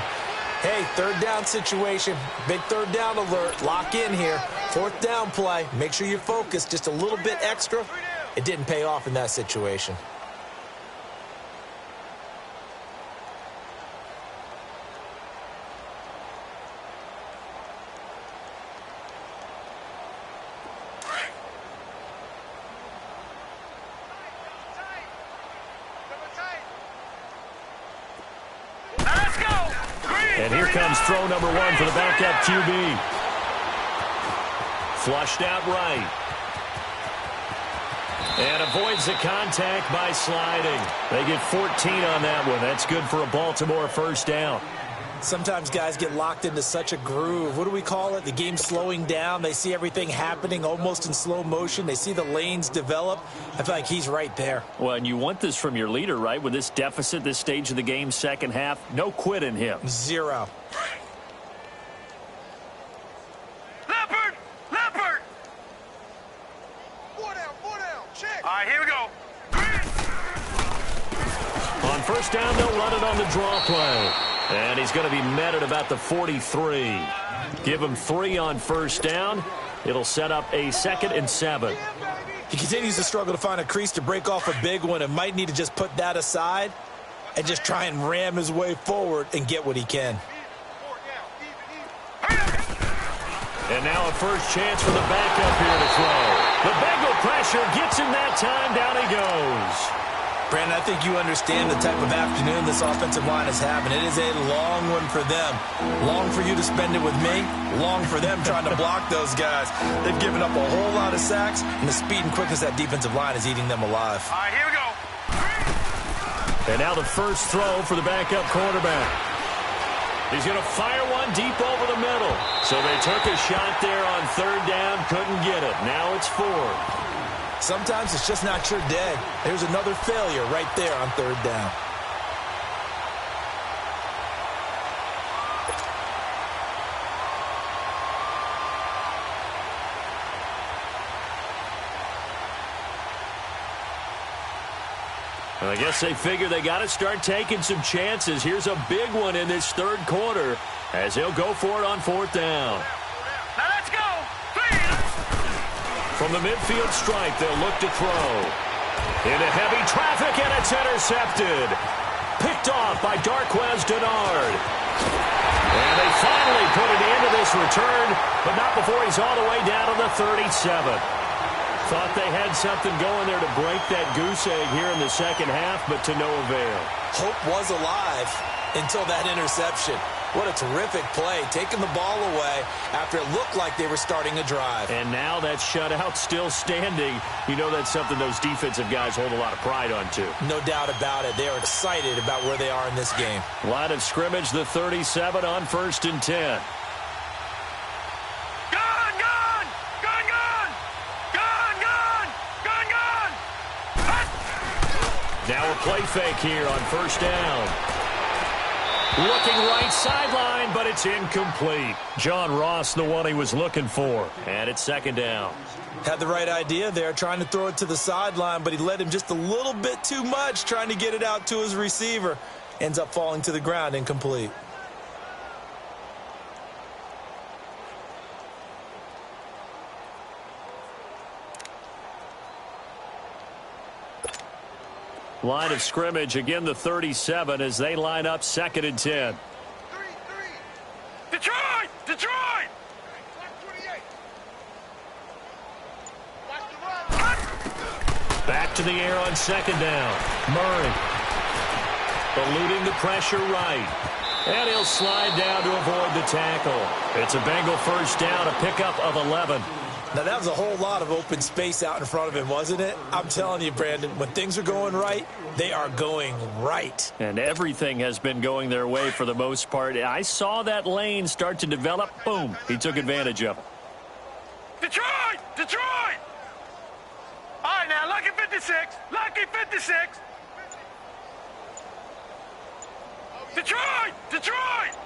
hey, 3rd down situation, big 3rd down alert, lock in here. 4th down play, make sure you're focused just a little bit extra. It didn't pay off in that situation. And here comes throw number 1 for the backup QB. Flushed out right. And avoids the contact by sliding. They get 14 on that one. That's good for a Baltimore first down. Sometimes guys get locked into such a groove. What do we call it? The game slowing down. They see everything happening almost in slow motion. They see the lanes develop. I feel like he's right there. Well, and you want this from your leader, right? With this deficit, this stage of the game, second half, no quit in him. 0. Leopard! Leopard! 4 down, check. All right, here we go. On first down, they'll run it on the draw play. And he's going to be met at about the 43. Give him 3 on first down. It'll set up a 2nd and 7. He continues to struggle to find a crease to break off a big one and might need to just put that aside and just try and ram his way forward and get what he can. And now a first chance for the backup here to throw. The Bengal pressure gets him that time. Down he goes. Brandon, I think you understand the type of afternoon this offensive line is having. It is a long one for them. Long for you to spend it with me. Long for them trying to block those guys. They've given up a whole lot of sacks, and the speed and quickness of that defensive line is eating them alive. All right, here we go. And now the first throw for the backup quarterback. He's going to fire one deep over the middle. So they took a shot there on third down, couldn't get it. Now it's 4. Sometimes it's just not your day. There's another failure right there on third down. I guess they figure they got to start taking some chances. Here's a big one in this third quarter as he'll go for it on fourth down. Now let's go. From the midfield stripe, they'll look to throw. Into heavy traffic, and it's intercepted. Picked off by Darquez Denard. And they finally put an end to this return, but not before he's all the way down to the 37. Thought they had something going there to break that goose egg here in the second half, but to no avail. Hope was alive until that interception. What a terrific play, taking the ball away after it looked like they were starting a drive. And now that shutout still standing. You know that's something those defensive guys hold a lot of pride on, too. No doubt about it. They are excited about where they are in this game. Line of scrimmage, the 37 on 1st and 10. Now a play fake here on first down. Looking right sideline, but it's incomplete. John Ross, the one he was looking for. And it's second down. Had the right idea there, trying to throw it to the sideline, but he led him just a little bit too much, trying to get it out to his receiver. Ends up falling to the ground, incomplete. Line of scrimmage, again the 37 as they line up 2nd and 10. Detroit! Detroit! Back to the air on second down. Murray eluding the pressure right. And he'll slide down to avoid the tackle. It's a Bengal first down, a pickup of 11. Now, that was a whole lot of open space out in front of him, wasn't it? I'm telling you, Brandon, when things are going right, they are going right. And everything has been going their way for the most part. I saw that lane start to develop. Boom. He took advantage of it. Detroit! Detroit! All right, now, lucky 56. Lucky 56. Detroit! Detroit!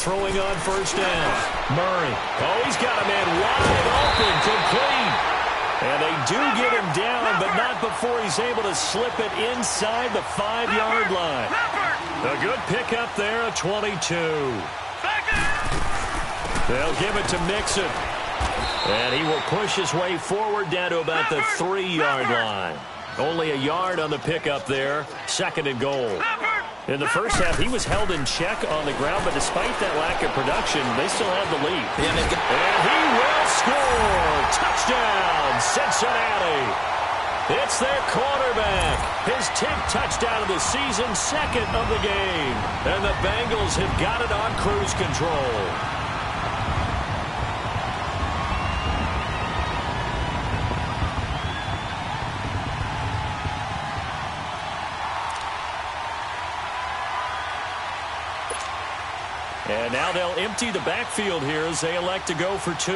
Throwing on first down. Murray. Oh, he's got a man wide open, complete. And they do get him down, but not before he's able to slip it inside the 5-yard line. A good pickup there, a 22. They'll give it to Mixon. And he will push his way forward down to about the 3-yard line. Only a yard on the pickup there, 2nd and goal. In the first half, he was held in check on the ground, but despite that lack of production, they still have the lead. Yeah, and he will score! Touchdown, Cincinnati! It's their quarterback. His 10th touchdown of the season, second of the game. And the Bengals have got it on cruise control. And now they'll empty the backfield here as they elect to go for two.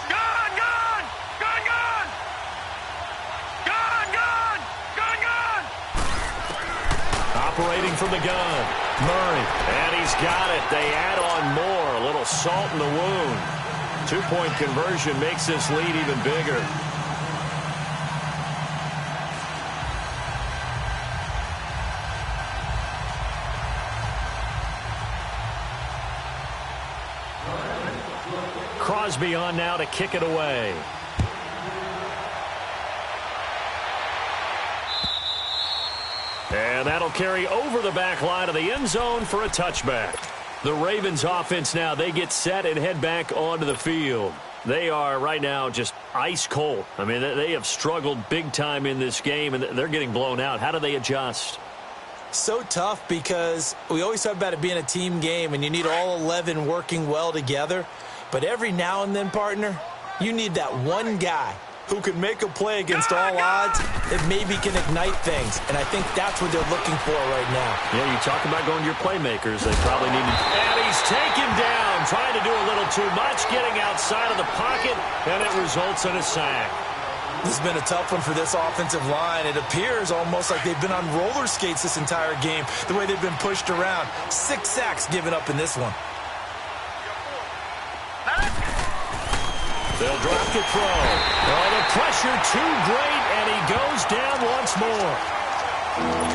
Gun, gun! Gun, gun! Gun, gun! Gun, gun! Operating from the gun, Murray. And he's got it. They add on more. A little salt in the wound. 2-point conversion makes this lead even bigger. Crosby on now to kick it away. And that'll carry over the back line of the end zone for a touchback. The Ravens offense now, they get set and head back onto the field. They are right now just ice cold. I mean, they have struggled big time in this game, and they're getting blown out. How do they adjust? So tough because we always talk about it being a team game, and you need all 11 working well together. But every now and then, partner, you need that one guy who can make a play against all odds that maybe can ignite things. And I think that's what they're looking for right now. Yeah, you talk about going to your playmakers. They probably need to. And he's taken down, trying to do a little too much, getting outside of the pocket, and it results in a sack. This has been a tough one for this offensive line. It appears almost like they've been on roller skates this entire game, the way they've been pushed around. 6 sacks given up in this one. They'll drop to throw. Oh, the pressure too great, and he goes down once more.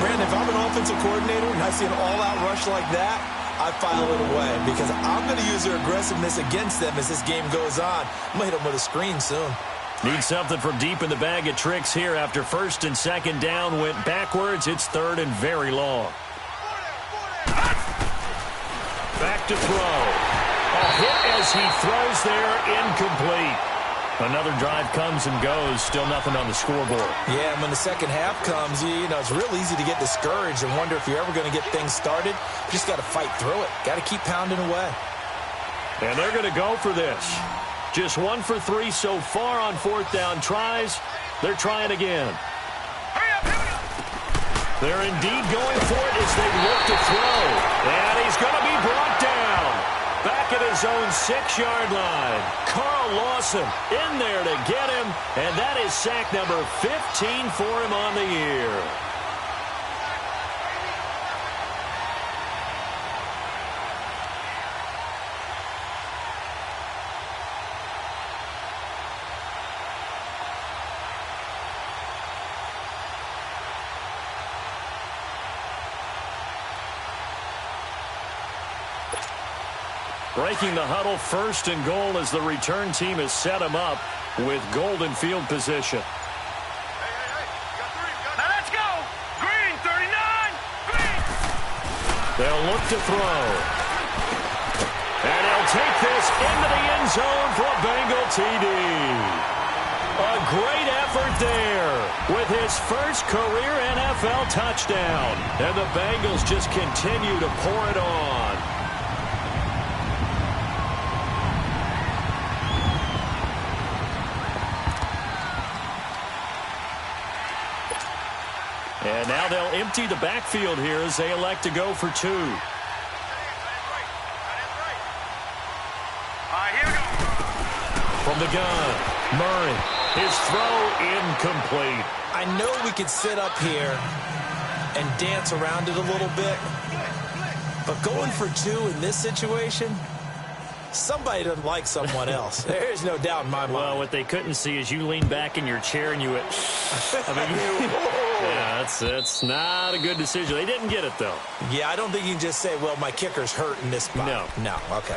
Brandon, if I'm an offensive coordinator and I see an all-out rush like that, I file it away because I'm going to use their aggressiveness against them as this game goes on. I'm going to hit them with a screen soon. Need something from deep in the bag of tricks here after first and second down went backwards. It's third and very long. Back to throw. A hit as he throws there, incomplete. Another drive comes and goes, still nothing on the scoreboard. Yeah, and when the second half comes, you know, it's real easy to get discouraged and wonder if you're ever going to get things started. You just got to fight through it. Got to keep pounding away. And they're going to go for this. Just 1 for 3 so far on fourth down tries. They're trying again. They're indeed going for it as they look to throw. And he's going to be brought down. Back at his own 6-yard line. Carl Lawson in there to get him. And that is sack number 15 for him on the year. Breaking the huddle, first and goal as the return team has set him up with golden field position. Now let's go! Green, 39! Green! They'll look to throw. And he'll take this into the end zone for a Bengal TD. A great effort there with his first career NFL touchdown. And the Bengals just continue to pour it on. And now they'll empty the backfield here as they elect to go for two. From the gun, Murray. His throw incomplete. I know we could sit up here and dance around it a little bit, but going for two in this situation, somebody doesn't like someone else. There's no doubt in my mind. Well, what they couldn't see is you lean back in your chair and you went, I mean, yeah, that's not a good decision. They didn't get it, though. Yeah, I don't think you can just say, well, my kicker's hurt in this spot. No, okay.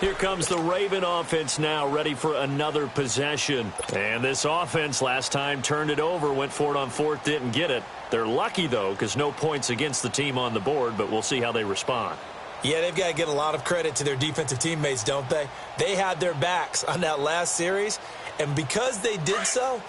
Here comes the Raven offense now, ready for another possession. And this offense last time turned it over, went for it on fourth, didn't get it. They're lucky, though, because no points against the team on the board, but we'll see how they respond. Yeah, they've got to get a lot of credit to their defensive teammates, don't they? They had their backs on that last series, And because they did so,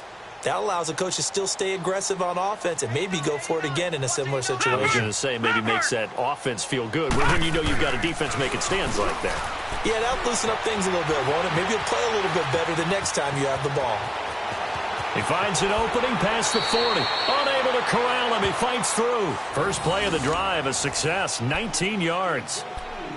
that allows a coach to still stay aggressive on offense and maybe go for it again in a similar situation. I was going to say, maybe makes that offense feel good when you know you've got a defense making stands like that. Yeah, that'll loosen up things a little bit, won't it? Maybe you'll play a little bit better the next time you have the ball. He finds an opening past the 40. Unable to corral him. He fights through. First play of the drive, a success, 19 yards.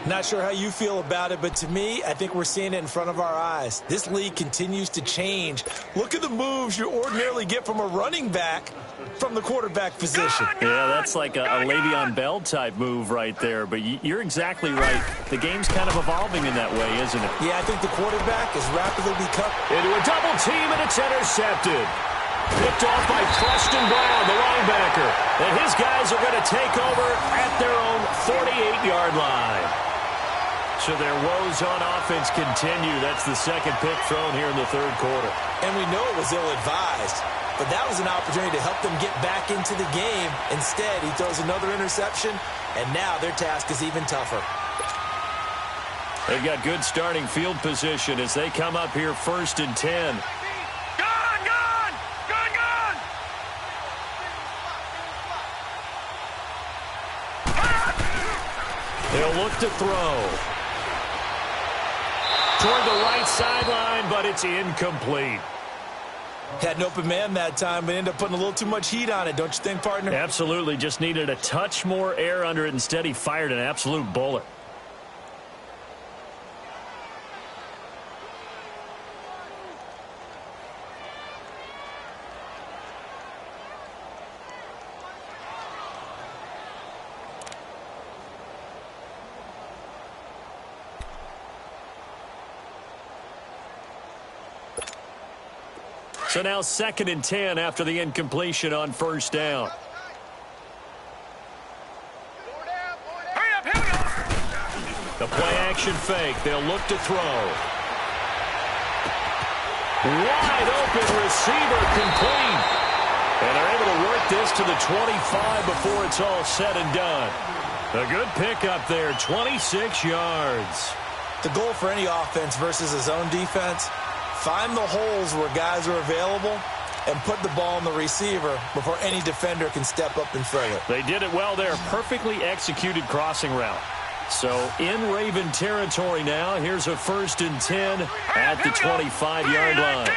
Not sure how you feel about it, but to me, I think we're seeing it in front of our eyes. This league continues to change. Look at the moves you ordinarily get from a running back from the quarterback position. Yeah, that's like a Le'Veon Bell type move right there, but you're exactly right. The game's kind of evolving in that way, isn't it? Yeah, I think the quarterback is rapidly becoming... Into a double team, and it's intercepted. Picked off by Preston Brown, the linebacker. And his guys are going to take over at their own 48-yard line. So their woes on offense continue. That's the second pick thrown here in the third quarter. And we know it was ill-advised, but that was an opportunity to help them get back into the game. Instead, he throws another interception, and now their task is even tougher. They've got good starting field position as they come up here 1st and 10. They'll look to throw. Toward the right sideline, but it's incomplete. Had an open man that time, but ended up putting a little too much heat on it, don't you think, partner? Absolutely. Just needed a touch more air under it. Instead, he fired an absolute bullet. So now 2nd and 10 after the incompletion on 1st down. The play-action fake. They'll look to throw. Wide open receiver complete. And they're able to work this to the 25 before it's all said and done. A good pickup there, 26 yards. The goal for any offense versus his own defense, find the holes where guys are available and put the ball on the receiver before any defender can step up and fill it. They did it well there. Perfectly executed crossing route. So in Raven territory now. Here's a 1st and 10 at the 25-yard line.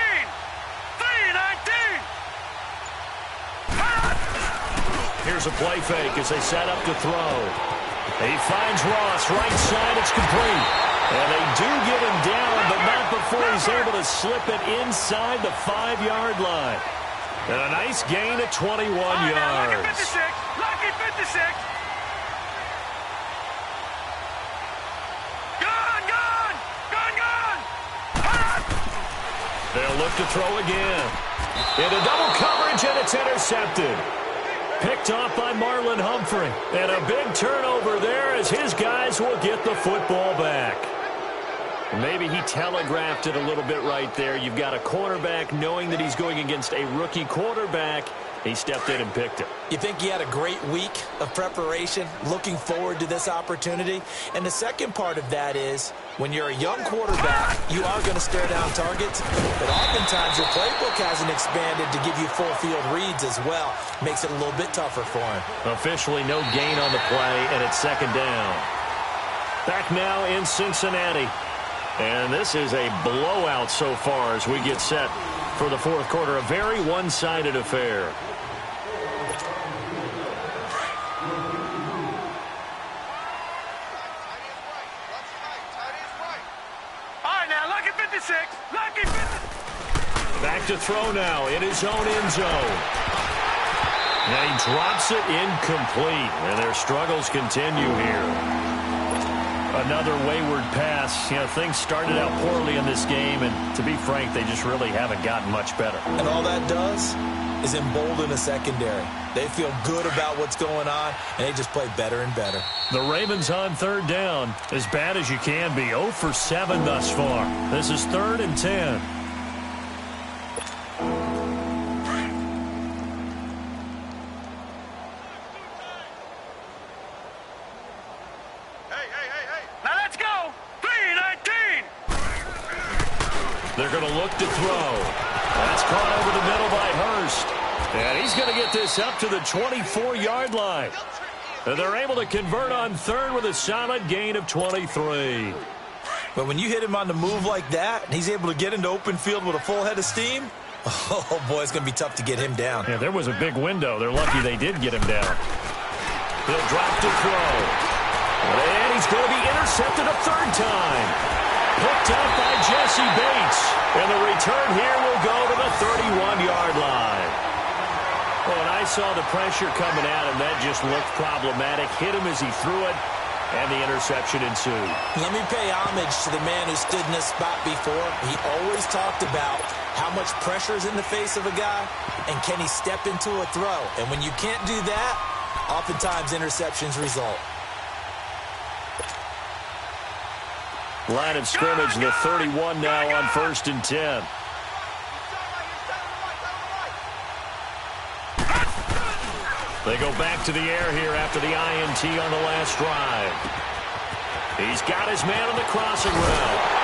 Here's a play fake as they set up to throw. He finds Ross. Right side, it's complete. And they do get him down, but not before he's able to slip it inside the 5-yard line. And a nice gain of 21 yards. Lucky 56. They'll look to throw again. Into double coverage, and it's intercepted. Picked off by Marlon Humphrey. And a big turnover there as his guys will get the football back. Maybe he telegraphed it a little bit right there. You've got a cornerback knowing that he's going against a rookie quarterback. He stepped in and picked it. You think he had a great week of preparation, looking forward to this opportunity? And the second part of that is, when you're a young quarterback, you are going to stare down targets, but oftentimes your playbook hasn't expanded to give you full field reads as well. Makes it a little bit tougher for him. Officially no gain on the play, and it's 2nd down. Back now in Cincinnati. And this is a blowout so far as we get set for the 4th quarter. A very one-sided affair. Back to throw now in his own end zone. And he drops it incomplete. And their struggles continue here. Another wayward pass. You know, things started out poorly in this game, and to be frank, they just really haven't gotten much better. And all that does is embolden a secondary. They feel good about what's going on, and they just play better and better. The Ravens on 3rd down, as bad as you can be. 0 for 7 thus far. This is 3rd and 10. They're going to look to throw. That's caught over the middle by Hurst. And he's going to get this up to the 24-yard line. And they're able to convert on third with a solid gain of 23. But when you hit him on the move like that, and he's able to get into open field with a full head of steam, oh, boy, it's going to be tough to get him down. Yeah, there was a big window. They're lucky they did get him down. He'll drop to throw. And he's going to be intercepted a third time. Picked up by Jesse Bates. And the return here will go to the 31-yard line. Well, and I saw the pressure coming at him. That just looked problematic. Hit him as he threw it, and the interception ensued. Let me pay homage to the man who stood in this spot before. He always talked about how much pressure is in the face of a guy, and can he step into a throw. And when you can't do that, oftentimes interceptions result. Line of scrimmage, the 31 now on 1st and 10. They go back to the air here after the INT on the last drive. He's got his man on the crossing route.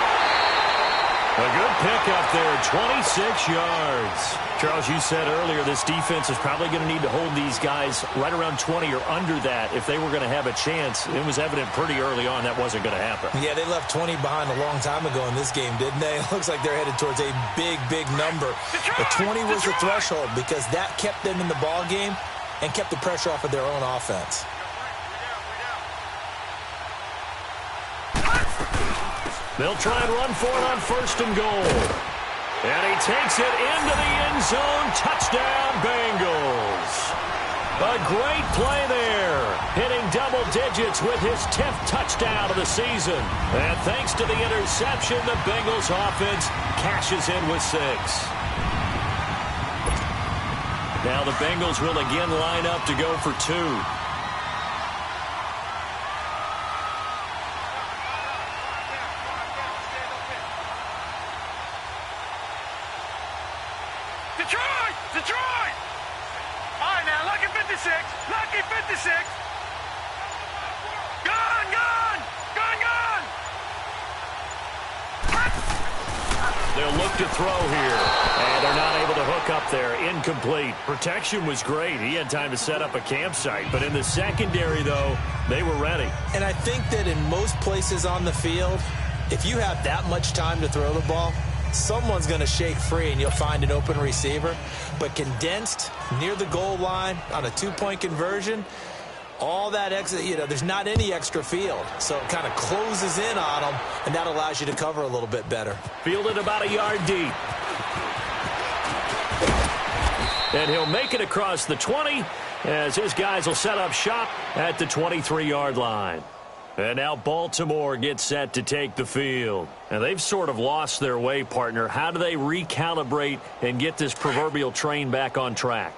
A good pickup there, 26 yards. Charles, you said earlier this defense is probably going to need to hold these guys right around 20 or under that if they were going to have a chance. It was evident pretty early on that wasn't going to happen. Yeah, they left 20 behind a long time ago in this game, didn't they? It looks like they're headed towards a big, big number. But 20 was the threshold because that kept them in the ball game and kept the pressure off of their own offense. They'll try and run for it on 1st and goal. And he takes it into the end zone. Touchdown, Bengals. A great play there. Hitting double digits with his 10th touchdown of the season. And thanks to the interception, the Bengals offense cashes in with 6. Now the Bengals will again line up to go for 2. Detroit! All right, now, lucky 56. Lucky 56. Gone! They'll look to throw here. And they're not able to hook up there. Incomplete. Protection was great. He had time to set up a campsite. But in the secondary, though, they were ready. And I think that in most places on the field, if you have that much time to throw the ball, someone's going to shake free and you'll find an open receiver. But condensed near the goal line on a 2-point conversion, all that extra, there's not any extra field. So it kind of closes in on them, and that allows you to cover a little bit better. Fielded about a yard deep. And he'll make it across the 20 as his guys will set up shop at the 23-yard line. And now Baltimore gets set to take the field. And they've sort of lost their way, partner. How do they recalibrate and get this proverbial train back on track?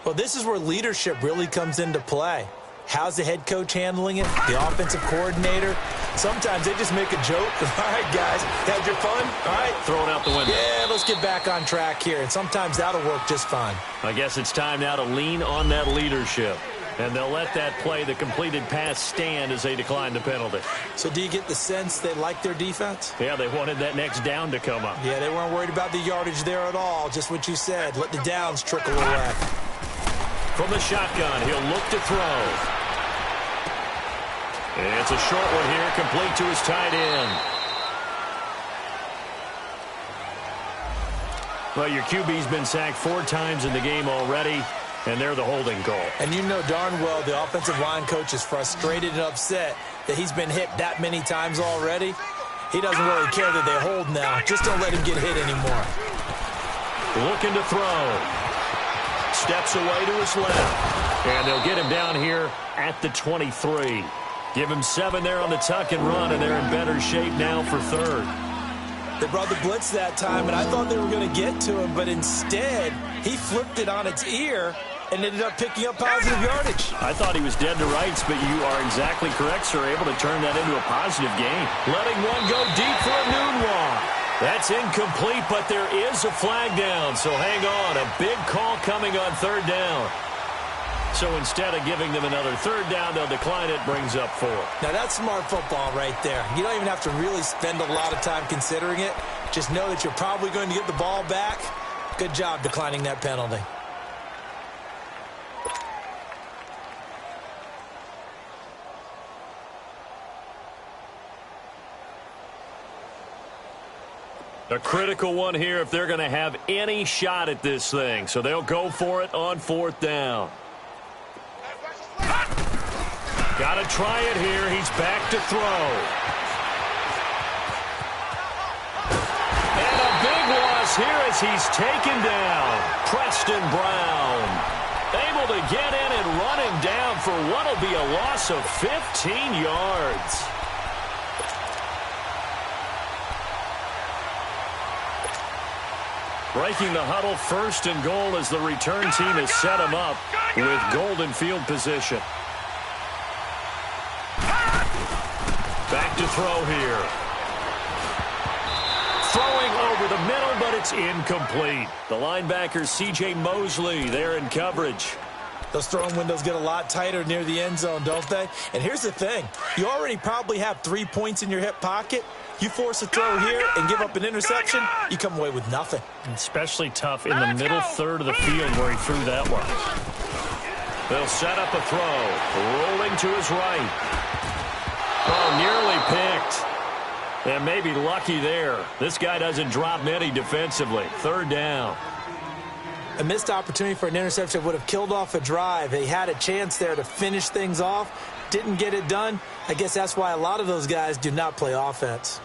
Well, this is where leadership really comes into play. How's the head coach handling it? The offensive coordinator? Sometimes they just make a joke. All right, guys, had your fun? All right. Throw it out the window. Yeah, let's get back on track here. And sometimes that'll work just fine. I guess it's time now to lean on that leadership. And they'll let that play, the completed pass, stand as they decline the penalty. So do you get the sense they like their defense? Yeah, they wanted that next down to come up. Yeah, they weren't worried about the yardage there at all. Just what you said. Let the downs trickle away. From the shotgun, he'll look to throw. It's a short one here, complete to his tight end. Well, your QB's been sacked 4 times in the game already, and they're the holding call. And you know darn well the offensive line coach is frustrated and upset that he's been hit that many times already. He doesn't really care that they hold now. Just don't let him get hit anymore. Looking to throw. Steps away to his left. And they'll get him down here at the 23. Give him 7 there on the tuck and run, and they're in better shape now for 3rd. They brought the blitz that time, and I thought they were going to get to him, but instead he flipped it on its ear and ended up picking up positive yardage. I thought he was dead to rights, but you are exactly correct, sir. Able to turn that into a positive gain. Letting one go deep for a noon walk. That's incomplete, but there is a flag down, so hang on. A big call coming on 3rd down. So instead of giving them another 3rd down, they'll decline it, brings up 4. Now that's smart football right there. You don't even have to really spend a lot of time considering it. Just know that you're probably going to get the ball back. Good job declining that penalty. A critical one here if they're going to have any shot at this thing. So they'll go for it on 4th down. Got to try it here. He's back to throw. And a big loss here as he's taken down. Preston Brown able to get in and run him down for what will be a loss of 15 yards. Breaking the huddle, 1st and goal as the return team has set him up with golden field position. Back to throw here. Throwing over the middle, but it's incomplete. The linebacker, C.J. Mosley, there in coverage. Those throwing windows get a lot tighter near the end zone, don't they? And here's the thing. You already probably have 3 points in your hip pocket. You force a throw here and give up an interception, you come away with nothing. Especially tough in the middle third of the field where he threw that one. They'll set up a throw. Rolling to his right. Oh, nearly picked. And maybe lucky there. This guy doesn't drop many defensively. 3rd down. A missed opportunity for an interception would have killed off a drive. They had a chance there to finish things off. Didn't get it done. I guess that's why a lot of those guys do not play offense.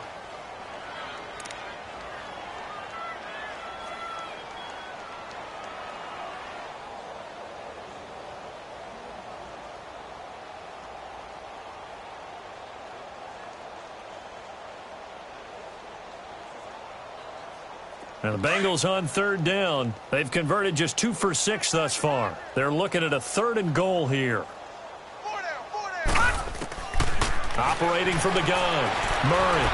And the Bengals on 3rd down. They've converted just 2 for 6 thus far. They're looking at a 3rd and goal here. Operating from the gun. Murray.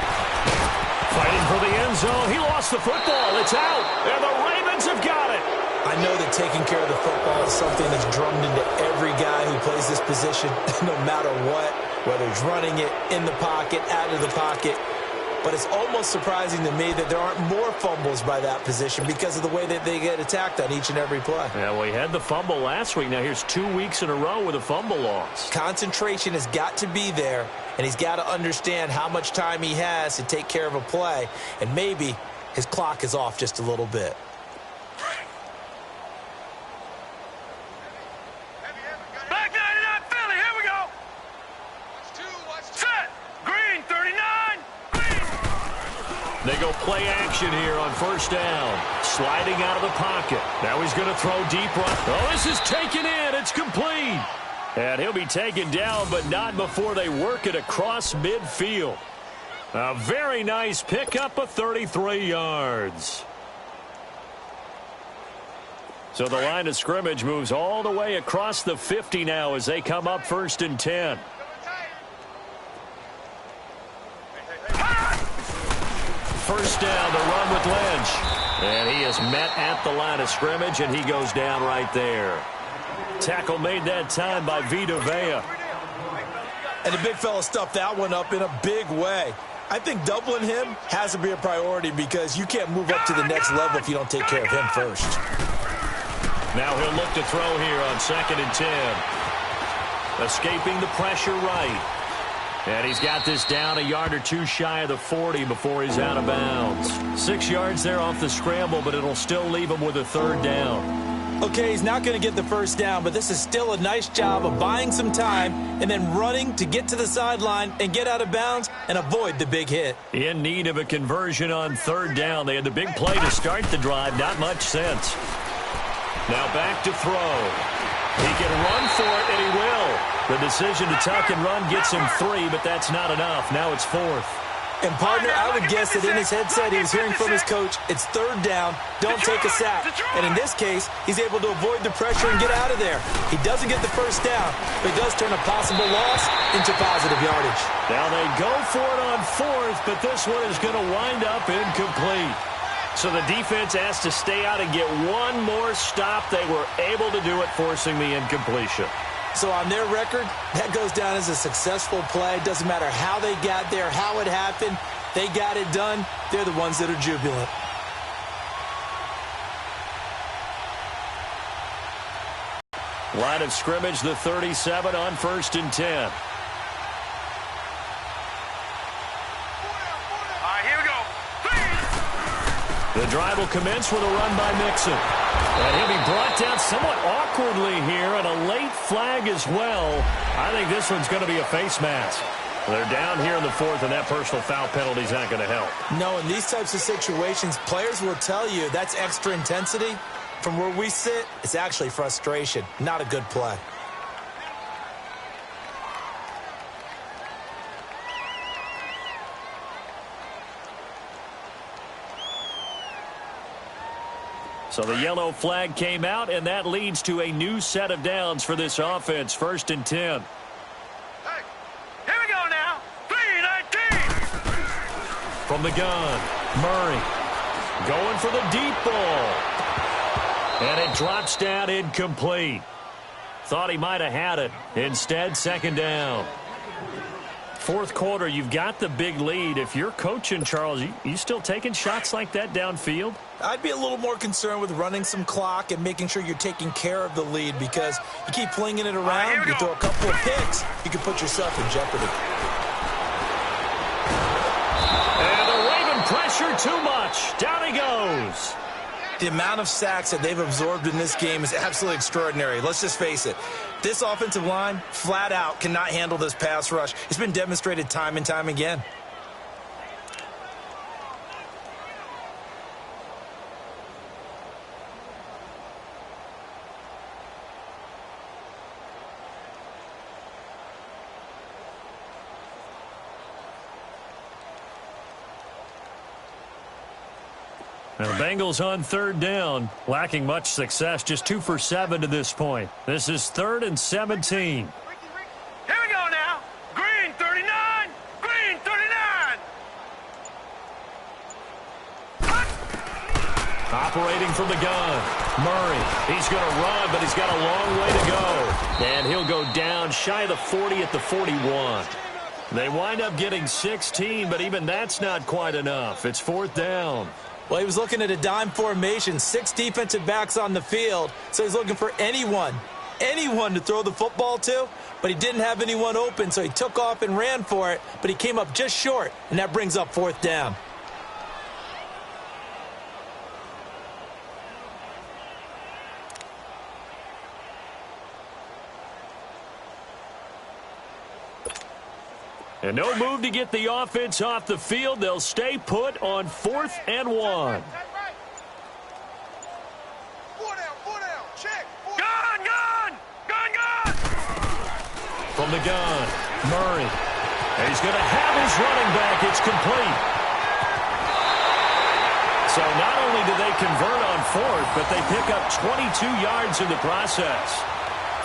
Fighting for the end zone. He lost the football. It's out. And the Ravens have got it. I know that taking care of the football is something that's drummed into every guy who plays this position, no matter what, whether he's running it, in the pocket, out of the pocket. But it's almost surprising to me that there aren't more fumbles by that position because of the way that they get attacked on each and every play. Yeah, well, he had the fumble last week. Now here's 2 weeks in a row with a fumble loss. Concentration has got to be there, and he's got to understand how much time he has to take care of a play, and maybe his clock is off just a little bit. Back 99, Philly, here we go. Set. Green, 39. They go play action here on 1st down. Sliding out of the pocket. Now he's going to throw deep right. Oh, this is taken in. It's complete. And he'll be taken down, but not before they work it across midfield. A very nice pickup of 33 yards. So the line of scrimmage moves all the way across the 50 now as they come up 1st and 10. First down, the run with Lynch. And he is met at the line of scrimmage, and he goes down right there. Tackle made that time by Vita Vea. And the big fella stuffed that one up in a big way. I think doubling him has to be a priority because you can't move up to the next level if you don't take care of him first. Now he'll look to throw here on 2nd and 10. Escaping the pressure right. And he's got this down a yard or 2 shy of the 40 before he's out of bounds. 6 yards there off the scramble, but it'll still leave him with a 3rd down. Okay, he's not going to get the first down, but this is still a nice job of buying some time and then running to get to the sideline and get out of bounds and avoid the big hit. In need of a conversion on 3rd down. They had the big play to start the drive. Not much sense. Now back to throw. He can run for it, and he will. The decision to tuck and run gets him 3, but that's not enough. Now it's 4th. And, partner, I would guess that in his headset he was hearing from his coach, it's 3rd down, don't take a sack. And in this case, he's able to avoid the pressure and get out of there. He doesn't get the first down, but he does turn a possible loss into positive yardage. Now they go for it on 4th, but this one is going to wind up incomplete. So the defense has to stay out and get one more stop. They were able to do it, forcing the incompletion. So on their record, that goes down as a successful play. Doesn't matter how they got there, how it happened. They got it done. They're the ones that are jubilant. Line of scrimmage, the 37 on 1st and 10. All right, here we go. The drive will commence with a run by Mixon. And he'll be brought down somewhat awkwardly here, and a late flag as well. I think this one's going to be a face mask. They're down here in the 4th, and that personal foul penalty is not going to help. No, in these types of situations, players will tell you that's extra intensity. From where we sit, it's actually frustration, not a good play. So the yellow flag came out, and that leads to a new set of downs for this offense. 1st and 10. Hey, here we go now. 3-19. From the gun, Murray going for the deep ball. And it drops down incomplete. Thought he might have had it. Instead, 2nd down. 4th quarter, you've got the big lead. If you're coaching, Charles, you still taking shots like that downfield? I'd be a little more concerned with running some clock and making sure you're taking care of the lead, because you keep flinging it around, you throw a couple of picks, you can put yourself in jeopardy. And the Raven pressure too much. Down he goes. The amount of sacks that they've absorbed in this game is absolutely extraordinary. Let's just face it. This offensive line, flat out, cannot handle this pass rush. It's been demonstrated time and time again. Now, the Bengals on 3rd down, lacking much success, just 2 for 7 to this point. This is 3rd and 17. Here we go now. Green 39. Green 39. Operating from the gun, Murray. He's going to run, but he's got a long way to go. And he'll go down shy of the 40 at the 41. They wind up getting 16, but even that's not quite enough. It's 4th down. Well, he was looking at a dime formation, 6 defensive backs on the field, so he's looking for anyone to throw the football to, but he didn't have anyone open, so he took off and ran for it, but he came up just short, and that brings up 4th down. And no move to get the offense off the field. They'll stay put on 4th and 1. Check. Gun, gun. Gun, gun. From the gun, Murray. And he's going to have his running back. It's complete. So not only do they convert on 4th, but they pick up 22 yards in the process.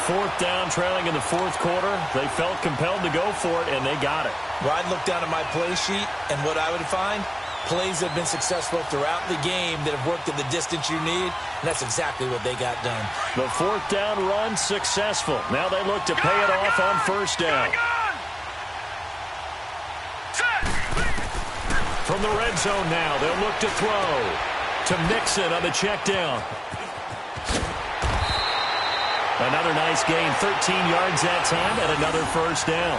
4th down, trailing in the 4th quarter. They felt compelled to go for it, and they got it. Well, I'd look down at my play sheet, and what I would find, plays that have been successful throughout the game that have worked at the distance you need, and that's exactly what they got done. The 4th down run successful. Now they look to pay it off on 1st down. From the red zone now, they'll look to throw to Mixon on the check down. Another nice gain, 13 yards that time, and another 1st down.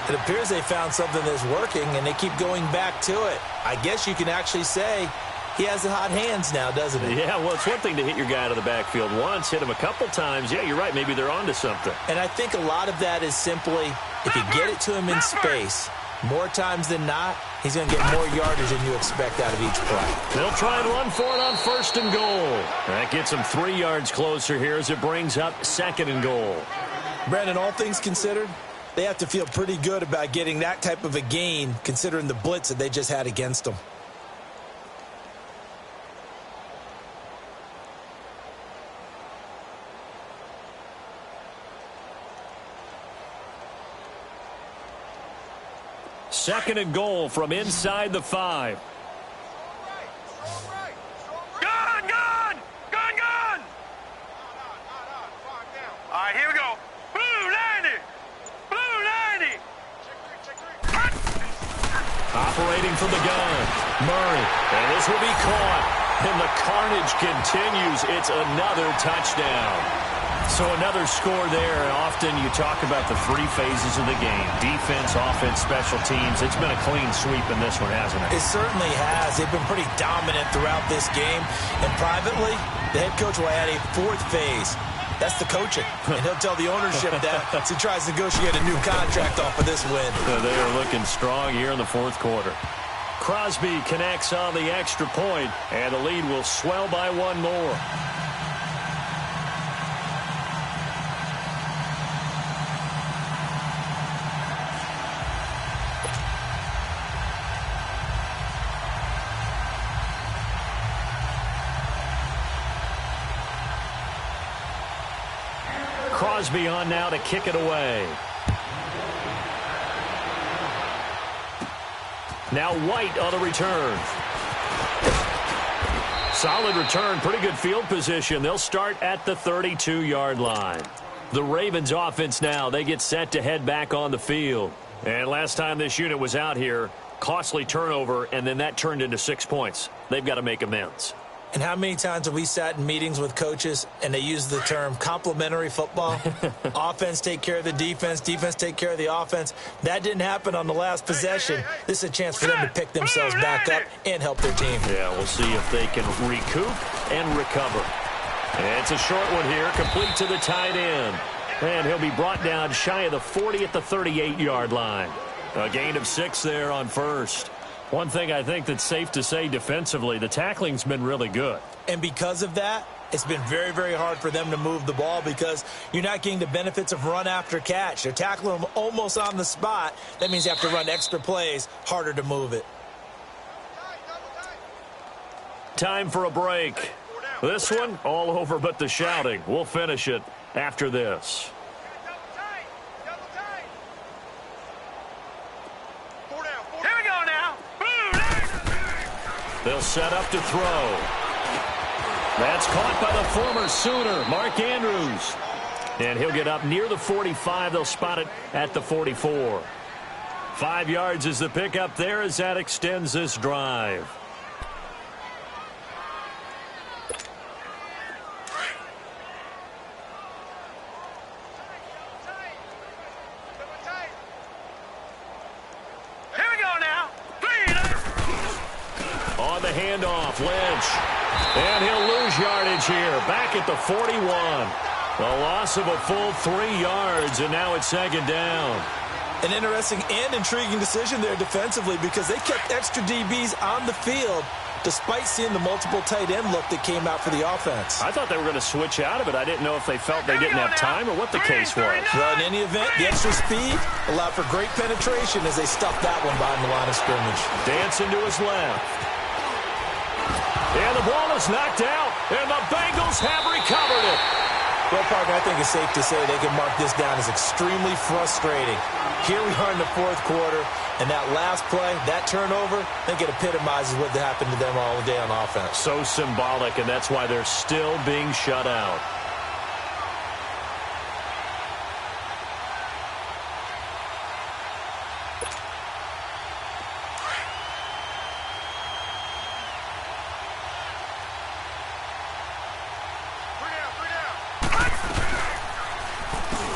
It appears they found something that's working, and they keep going back to it. I guess you can actually say he has the hot hands now, doesn't he? Yeah, well, it's one thing to hit your guy out of the backfield once, hit him a couple times. Yeah, you're right. Maybe they're onto something. And I think a lot of that is simply, if you get it to him in space, more times than not, he's going to get more yardage than you expect out of each play. They'll try and run for it on 1st and goal. That gets them 3 yards closer here as it brings up 2nd and goal. Brandon, all things considered, they have to feel pretty good about getting that type of a gain, considering the blitz that they just had against them. Second and goal from inside the 5. Gun, gun. Gun, gun. All right, here we go. Blue 90. Blue 90. Operating from the gun, Murray, and this will be caught, and the carnage continues. It's another touchdown. So another score there. Often you talk about the three phases of the game: defense, offense, special teams. It's been a clean sweep in this one, hasn't it? It certainly has. They've been pretty dominant throughout this game. And privately, the head coach will add a fourth phase. That's the coaching. And he'll tell the ownership that as he tries to negotiate a new contract off of this win. They are looking strong here in the fourth quarter. Crosby connects on the extra point, and the lead will swell by one more. Crosby on now to kick it away. Now White on the return. Solid return, pretty good field position. They'll start at the 32-yard line. The Ravens offense now, they get set to head back on the field. And last time this unit was out here, costly turnover, and then that turned into 6 points. They've got to make amends. And how many times have we sat in meetings with coaches and they use the term complementary football? Offense take care of the defense, defense take care of the offense. That didn't happen on the last possession. This is a chance for them to pick themselves back up and help their team. Yeah, we'll see if they can recoup and recover. And it's a short one here, complete to the tight end. And he'll be brought down shy of the 40 at the 38-yard line. A gain of 6 there on first. One thing I think that's safe to say defensively, the tackling's been really good. And because of that, it's been very, very hard for them to move the ball because you're not getting the benefits of run after catch. They're tackling them almost on the spot. That means you have to run extra plays, harder to move it. Time for a break. This one, all over but the shouting. We'll finish it after this. They'll set up to throw. That's caught by the former Sooner, Mark Andrews. And he'll get up near the 45. They'll spot it at the 44. 5 yards is the pickup there as that extends this drive. Handoff, Lynch. And he'll lose yardage here. Back at the 41. A loss of a full 3 yards, and now it's second down. An interesting and intriguing decision there defensively because they kept extra DBs on the field despite seeing the multiple tight end look that came out for the offense. I thought they were going to switch out of it. I didn't know if they felt they didn't have time or what the case was. Well, in any event, the extra speed allowed for great penetration as they stuffed that one behind the line of scrimmage. Dancing to his left. And the ball is knocked out, and the Bengals have recovered it. Well, partner, I think it's safe to say they can mark this down as extremely frustrating. Here we are in the fourth quarter, and that last play, that turnover, I think it epitomizes what happened to them all day on offense. So symbolic, and that's why they're still being shut out.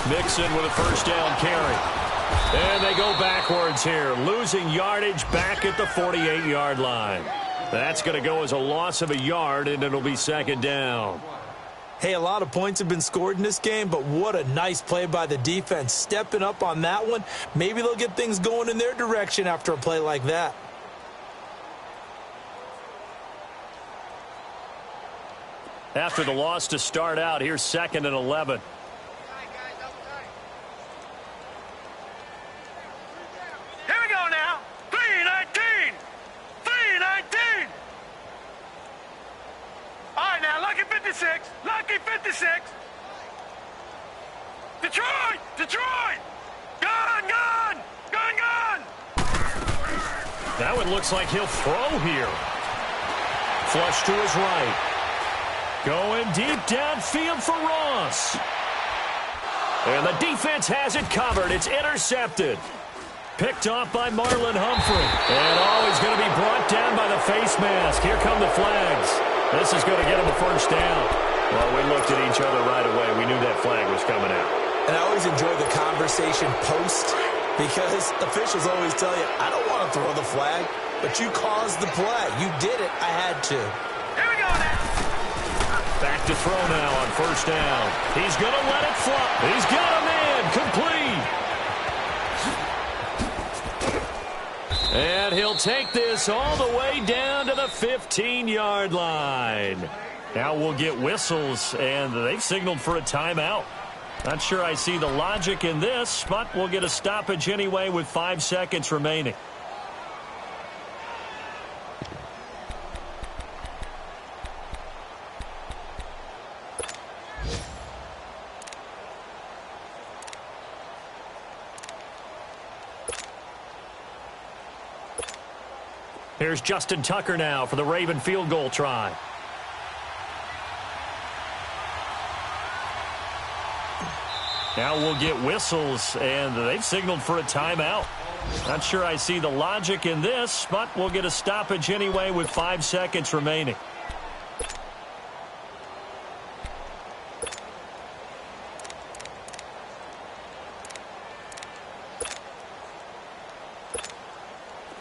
Mixon with a first down carry. And they go backwards here, losing yardage back at the 48-yard line. That's going to go as a loss of a yard, and it'll be second down. Hey, a lot of points have been scored in this game, but what a nice play by the defense. Stepping up on that one, maybe they'll get things going in their direction after a play like that. After the loss to start out, here's 2nd and 11. Lucky 56. Detroit! Detroit! Gun! That one looks like he'll throw here. Flush to his right. Going deep downfield for Ross. And the defense has it covered. It's intercepted. Picked off by Marlon Humphrey. And he's going to be brought down by the face mask. Here come the flags. This is going to get him a first down. Well, we looked at each other right away. We knew that flag was coming out. And I always enjoy the conversation post because officials always tell you, I don't want to throw the flag, but you caused the play. You did it. I had to. Here we go now. Back to throw now on first down. He's going to let it fly. He's got a man. Complete. And he'll take this all the way down to the 15-yard line. Now we'll get whistles, and they've signaled for a timeout. Not sure I see the logic in this, but we'll get a stoppage anyway with 5 seconds remaining. Here's Justin Tucker now for the Raven field goal try. Now we'll get whistles, and they've signaled for a timeout. Not sure I see the logic in this, but we'll get a stoppage anyway with 5 seconds remaining.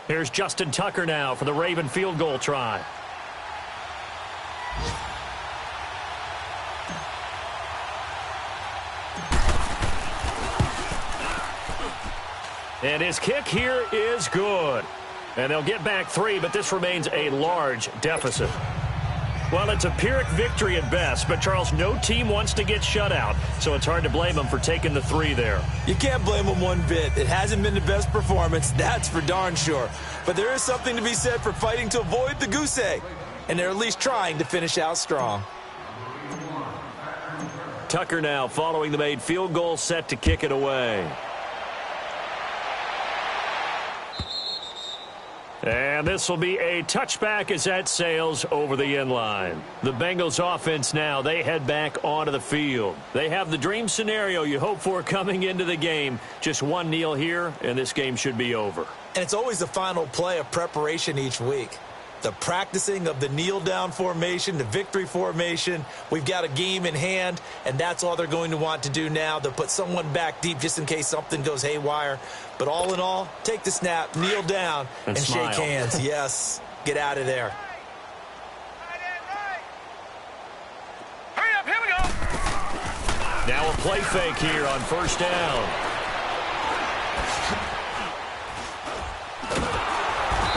Here's Justin Tucker now for the Raven field goal try. And his kick here is good. And they'll get back 3, but this remains a large deficit. Well, it's a Pyrrhic victory at best, but, Charles, no team wants to get shut out, so it's hard to blame them for taking the 3 there. You can't blame them one bit. It hasn't been the best performance, that's for darn sure. But there is something to be said for fighting to avoid the goose egg, and they're at least trying to finish out strong. Tucker now following the made field goal, set to kick it away. And this will be a touchback as that sails over the end line. The Bengals offense now, they head back onto the field. They have the dream scenario you hope for coming into the game. Just one kneel here, and this game should be over. And it's always the final play of preparation each week. The practicing of the kneel-down formation, the victory formation. We've got a game in hand, and that's all they're going to want to do now. They'll put someone back deep just in case something goes haywire. But all in all, take the snap, kneel down, and shake hands. Yes, get out of there. Hurry up, here we go. Now a play fake here on first down.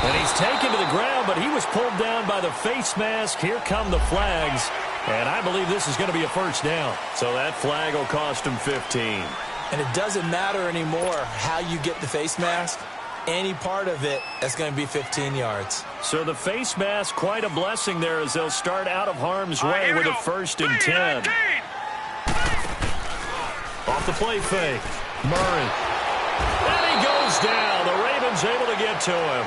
And he's taken to the ground, but he was pulled down by the face mask. Here come the flags, and I believe this is going to be a first down. So that flag will cost him 15. And it doesn't matter anymore how you get the face mask. Any part of it, that's going to be 15 yards. So the face mask, quite a blessing there as they'll start out of harm's way with a 1st and 10. Off the play fake. Murray. And he goes down. The Ravens able to get to him.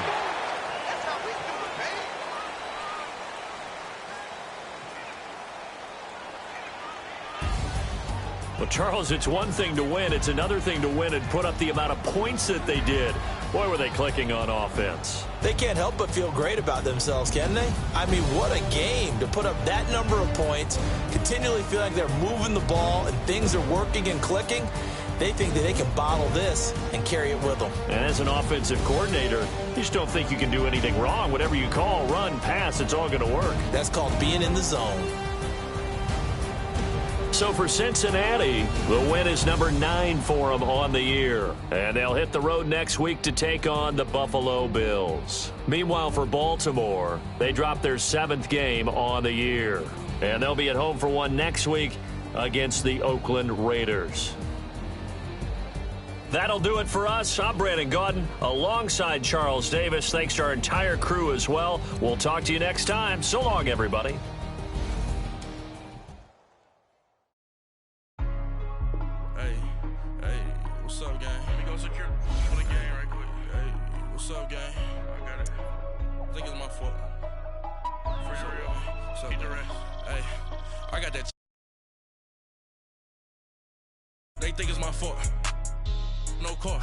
Well, Charles, it's one thing to win. It's another thing to win and put up the amount of points that they did. Boy, were they clicking on offense. They can't help but feel great about themselves, can they? I mean, what a game to put up that number of points, continually feel like they're moving the ball and things are working and clicking. They think that they can bottle this and carry it with them. And as an offensive coordinator, you just don't think you can do anything wrong. Whatever you call, run, pass, it's all going to work. That's called being in the zone. So for Cincinnati, the win is number 9 for them on the year. And they'll hit the road next week to take on the Buffalo Bills. Meanwhile, for Baltimore, they dropped their 7th game on the year. And they'll be at home for one next week against the Oakland Raiders. That'll do it for us. I'm Brandon Gaudin alongside Charles Davis. Thanks to our entire crew as well. We'll talk to you next time. So long, everybody. What's up, gang? Let me go secure for the game right quick. Hey, what's up, gang? I got it. I think it's my fault. For real. What's up, man? Hey, I got that. They think it's my fault. No car.